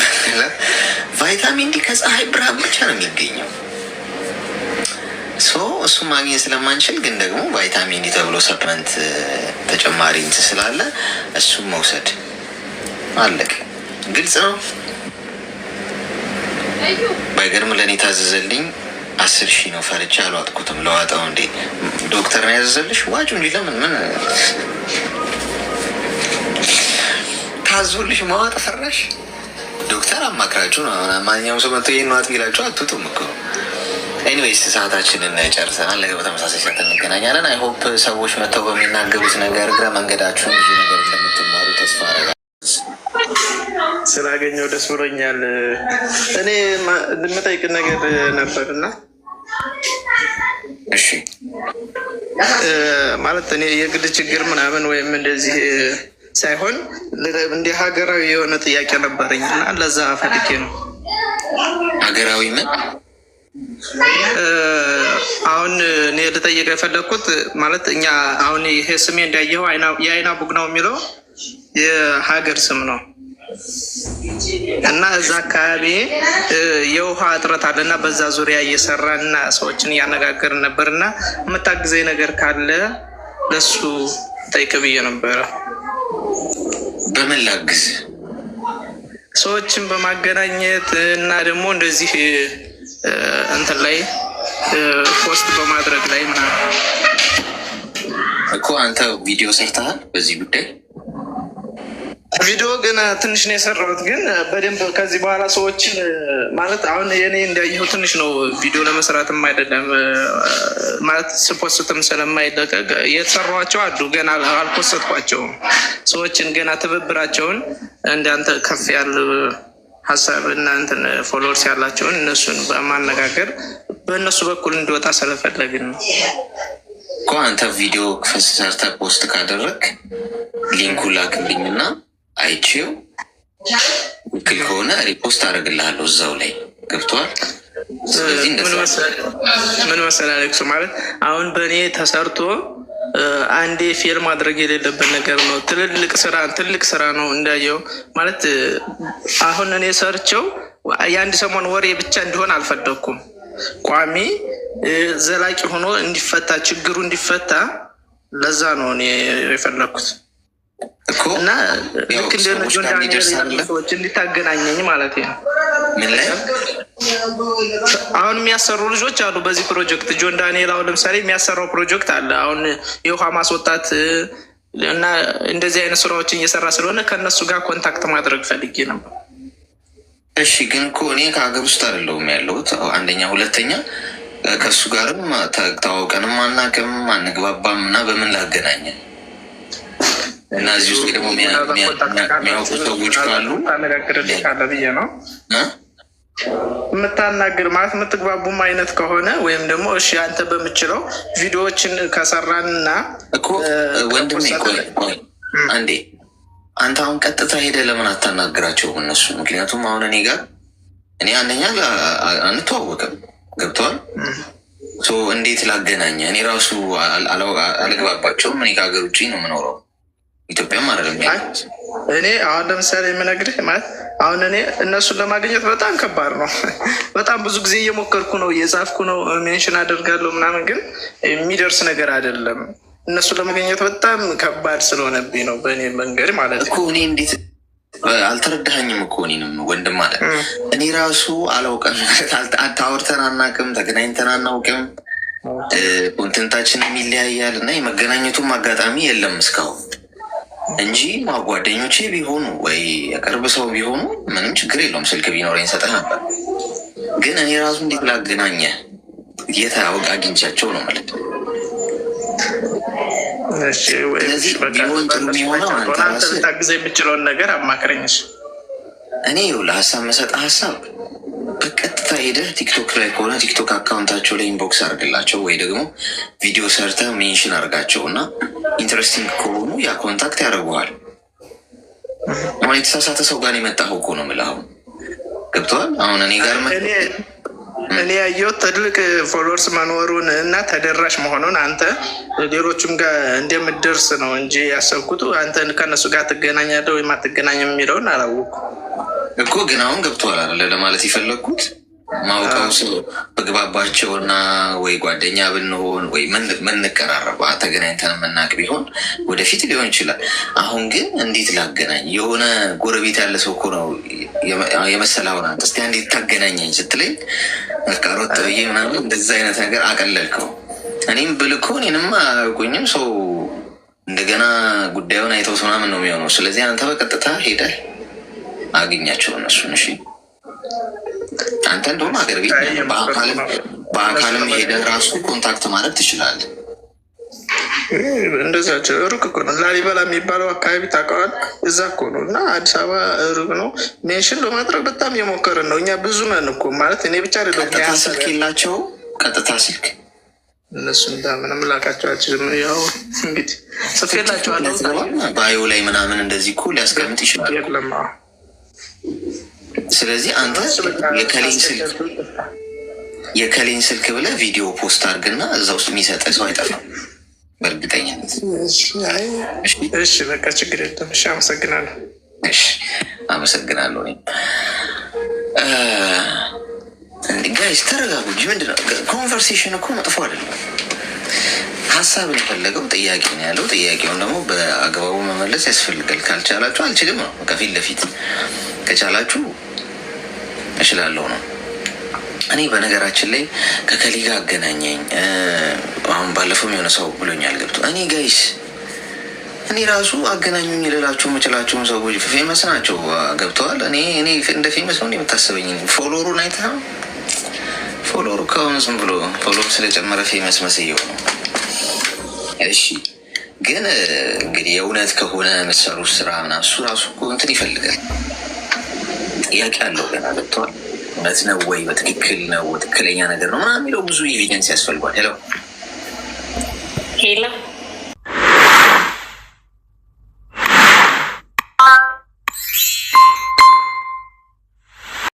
ቫይታሚን ዲ ከፀሐይ ብርሃን ብቻ ነው የሚገኘው። እሱ ማግኘት ስለማንችል ግን ደግሞ ቫይታሚን ዲ ተብሎ ሰፕሊመንት ተጨማሪ እንትን ስላለ እሱም መውሰድ አለቅ። ግልጽ ነው። ባይገርም ለእኔ ታዘዘልኝ 10,000 ነው። ፈርቻ አልዋጥኩትም። ለዋጠው እንዴ ዶክተር ነው ያዘዘልሽ? ዋጩ እንጂ ለምን ምን ታዞልሽ ማዋጥ ፈራሽ? ዶክተር አማክራችሁ ነው። ማንኛውም ሰው መጥቶ ይሄን ዋጥ ቢላችሁ አትውጡም እኮ። ኤኒዌይስ ሰዓታችንን ጨርሰናል። ነገ በተመሳሳይ ሰዓት እንገናኛለን። አይ ሆፕ ሰዎች መጥተው በሚናገሩት ነገር እግረ መንገዳችሁን ብዙ ነገር እንደምትማሩ ተስፋ አደርጋለሁ። ስላገኘው ደስ ብሎኛል። እኔ የምጠይቅ ነገር ነበርና እሺ ማለት እኔ የግል ችግር ምናምን ወይም እንደዚህ ሳይሆን እንደ ሀገራዊ የሆነ ጥያቄ ነበረኝ እና ለዛ ፈልጌ ነው። ሀገራዊ ምን? አሁን እኔ ልጠይቅ የፈለግኩት ማለት እኛ አሁን ይሄ ስሜ እንዳየኸው የአይና ቡግ ነው የሚለው የሀገር ስም ነው እና እዛ አካባቢ የውሃ እጥረት አለና በዛ ዙሪያ እየሰራና ሰዎችን እያነጋገርን ነበር እና የምታግዘኝ ነገር ካለ ለሱ ጠይቅ ብዬ ነበረ። በምን ላግዝ? ሰዎችን በማገናኘት እና ደግሞ እንደዚህ እንትን ላይ ፖስት በማድረግ ላይ ምናምን እኮ። አንተ ቪዲዮ ሰርተሃል በዚህ ጉዳይ? ቪዲዮ ግን ትንሽ ነው የሰራሁት፣ ግን በደንብ ከዚህ በኋላ ሰዎችን ማለት አሁን የኔ እንዳየው ትንሽ ነው ቪዲዮ ለመስራትም አይደለም ማለት ስፖስትም ስለማይለቀቅ የተሰሯቸው አሉ፣ ገና አልፖስትኳቸውም። ሰዎችን ገና ትብብራቸውን እንዳንተ ከፍ ያለ ሀሳብ እና እንትን ፎሎወርስ ያላቸውን እነሱን በማነጋገር በእነሱ በኩል እንዲወጣ ስለፈለግን ነው እኮ። አንተ ቪዲዮ ሰርተህ ፖስት ካደረግ ሊንኩ ላክልኝና አይቼው ትክክል ከሆነ ሪፖስት አደርግልሃለሁ እዛው ላይ ገብተዋል። ስለዚህ ምን መሰለህ አሌክሱ ማለት አሁን በእኔ ተሰርቶ አንዴ ፌል ማድረግ የሌለበት ነገር ነው። ትልቅ ስራ ነው እንዳየው ማለት አሁን እኔ ሰርቸው የአንድ ሰሞን ወሬ ብቻ እንዲሆን አልፈለኩም። ቋሚ ዘላቂ ሆኖ እንዲፈታ ችግሩ እንዲፈታ ለዛ ነው እኔ የፈለኩት እና ልክ እንደ ሰዎች እንዲታገናኘኝ ማለት ነው። ምን ላይ አሁን የሚያሰሩ ልጆች አሉ በዚህ ፕሮጀክት። ጆን ዳንኤል አሁን ለምሳሌ የሚያሰራው ፕሮጀክት አለ አሁን የውሃ ማስወጣት እና እንደዚህ አይነት ስራዎችን እየሰራ ስለሆነ ከእነሱ ጋር ኮንታክት ማድረግ ፈልጌ ነበር። እሺ ግን እኮ እኔ ከሀገር ውስጥ አይደለሁም ያለሁት አንደኛ፣ ሁለተኛ ከእሱ ጋርም ተዋውቀንም አናውቅም አንግባባም እና በምን ላገናኘን እና እዚህ ውስጥ ደግሞ የሚያውቁ ሰዎች ካሉ ታነጋግርልኝ ካለ ብዬ ነው የምታናግር ማለት የምትግባቡም አይነት ከሆነ ወይም ደግሞ እሺ አንተ በምችለው ቪዲዮዎችን ከሰራንና እኮ ወንድሜ ቆይ አንዴ አንተ አሁን ቀጥታ ሄደ ለምን አታናግራቸውም እነሱ? ምክንያቱም አሁን እኔ ጋር እኔ አንደኛ አንተዋወቅም ገብተዋል። እንዴት ላገናኘ? እኔ ራሱ አልግባባቸውም። እኔ ከሀገር ውጭ ነው የምኖረው ኢትዮጵያም አይደለም። እኔ አሁን ለምሳሌ የምነግርህ ማለት አሁን እኔ እነሱን ለማግኘት በጣም ከባድ ነው። በጣም ብዙ ጊዜ እየሞከርኩ ነው፣ እየጻፍኩ ነው፣ ሜንሽን አደርጋለሁ ምናምን፣ ግን የሚደርስ ነገር አይደለም። እነሱን ለማግኘት በጣም ከባድ ስለሆነብኝ ነው በእኔ መንገድ ማለት ነው። እኮ እኔ እንዴት አልተረዳኸኝም እኮ እኔንም ወንድም ማለት እኔ ራሱ አላውቅም። አታወርተን አናውቅም፣ ተገናኝተን አናውቅም። ኮንተንታችንም ይለያያል እና የመገናኘቱም አጋጣሚ የለም እስካሁን እንጂ ጓደኞቼ ቢሆኑ ወይ የቅርብ ሰው ቢሆኑ ምንም ችግር የለውም። ስልክ ቢኖረኝ ሰጠህ ነበር። ግን እኔ ራሱ እንዴት ላገናኘ የት አግኝቻቸው ነው ማለት ነው። ስለዚህ ቢሆን ጥሩ የሚሆነው አንተ ራስህ ታግዘ የምችለውን ነገር አማክረኝሽ። እኔ ለሀሳብ መሰጠ ሀሳብ በቀጥታ ሄደህ ቲክቶክ ላይ ከሆነ ቲክቶክ አካውንታቸው ላይ ኢንቦክስ አድርግላቸው ወይ ደግሞ ቪዲዮ ሰርተህ ሜንሽን አድርጋቸው እና ኢንትረስቲንግ ከሆኑ ያ ኮንታክት ያደርጉሃል። አሁን የተሳሳተ ሰው ጋር የመጣኸው እኮ ነው የምልህ። አሁን ገብቶሃል? አሁን እኔ ጋር እኔ ያየሁት ትልቅ ፎሎወርስ መኖሩን እና ተደራሽ መሆኑን አንተ ሌሎቹም ጋር እንደምትደርስ ነው እንጂ ያሰብኩት አንተ ከእነሱ ጋር ትገናኛለህ ወይም አትገናኝም የሚለውን አላወኩም እኮ። ግን አሁን ገብቶሃል አይደለ ለማለት የፈለግኩት ማውቀው ሰው በግባባቸውና ወይ ጓደኛ ብንሆን ወይ ምንቀራረባ ተገናኝተን የምናውቅ ቢሆን ወደፊት ሊሆን ይችላል። አሁን ግን እንዴት ላገናኝ? የሆነ ጎረቤት ያለ ሰው እኮ ነው የመሰለ። አሁን አንተ እስኪ እንዴት ታገናኘኝ ስትለኝ ሮጥ ብዬ ምናምን እንደዛ አይነት ነገር አቀለልከው። እኔም ብልኮ እኔንማ አያውቁኝም ሰው እንደገና ጉዳዩን አይተውት ምናምን ነው የሚሆነው። ስለዚህ አንተ በቀጥታ ሄደህ አግኛቸው እነሱን። እሺ አንተ እንደውም ሀገር ቤት በአካልም ሄደህ ራሱ ኮንታክት ማድረግ ትችላለህ። እንደዛቸው ሩቅ እኮ ነው። ላሊበላ የሚባለው አካባቢ ታውቀዋል? እዛ እኮ ነው። እና አዲስ አበባ ሩቅ ነው። ሜንሽን ለማድረግ በጣም የሞከርን ነው። እኛ ብዙ ነን እኮ ማለት እኔ ብቻ አይደለም። ቀጥታ ስልክ የላቸው ቀጥታ ስልክ እነሱ ምንም ላቃቸው አልችልም። ያው እንግዲህ ጽፌላቸዋለሁ ባዮ ላይ ምናምን እንደዚህ እኮ ሊያስቀምጥ ይችላል። ስለዚህ አንተ የከሌን ስልክ ብለህ ቪዲዮ ፖስት አድርግና እዛ ውስጥ የሚሰጠህ ሰው አይጠፋም በእርግጠኝነት። እሺ በቃ ችግር የለም። እሺ አመሰግናለሁ። እሺ አመሰግናለሁ። ጋይስ ተረጋጉ እንጂ ምንድነው ኮንቨርሴሽን እኮ መጥፎ አይደለም። ሀሳብን የፈለገው ጥያቄ ነው ያለው። ጥያቄውን ደግሞ በአግባቡ መመለስ ያስፈልጋል። ካልቻላችሁ አልችልም ነው ከፊት ለፊት፣ ከቻላችሁ እችላለሁ ነው። እኔ በነገራችን ላይ ከከሊ ጋር አገናኘኝ። አሁን ባለፈው የሆነ ሰው ብሎኛል ገብቶ እኔ ጋይስ እኔ ራሱ አገናኙኝ ልላችሁ የምችላቸውን ሰዎች ፌመስ ናቸው ገብተዋል። እኔ እንደ ፌመስ ነው የምታስበኝ። ፎሎወሩን አይተህ ነው ፎሎወሩ ከሆነ ዝም ብሎ ፎሎወር ስለጨመረ ፌመስ መስየው ነው። እሺ ግን እንግዲህ የእውነት ከሆነ መሰሩ ስራ ምናምን እሱ ራሱ እኮ እንትን ይፈልጋል። ጥያቄ አለው ገና ገብተዋል። እውነት ነው ወይ በትክክል ነው ትክክለኛ ነገር ነው ምናምን የሚለው ብዙ ኤቪደንስ ያስፈልጓል። ሄሎ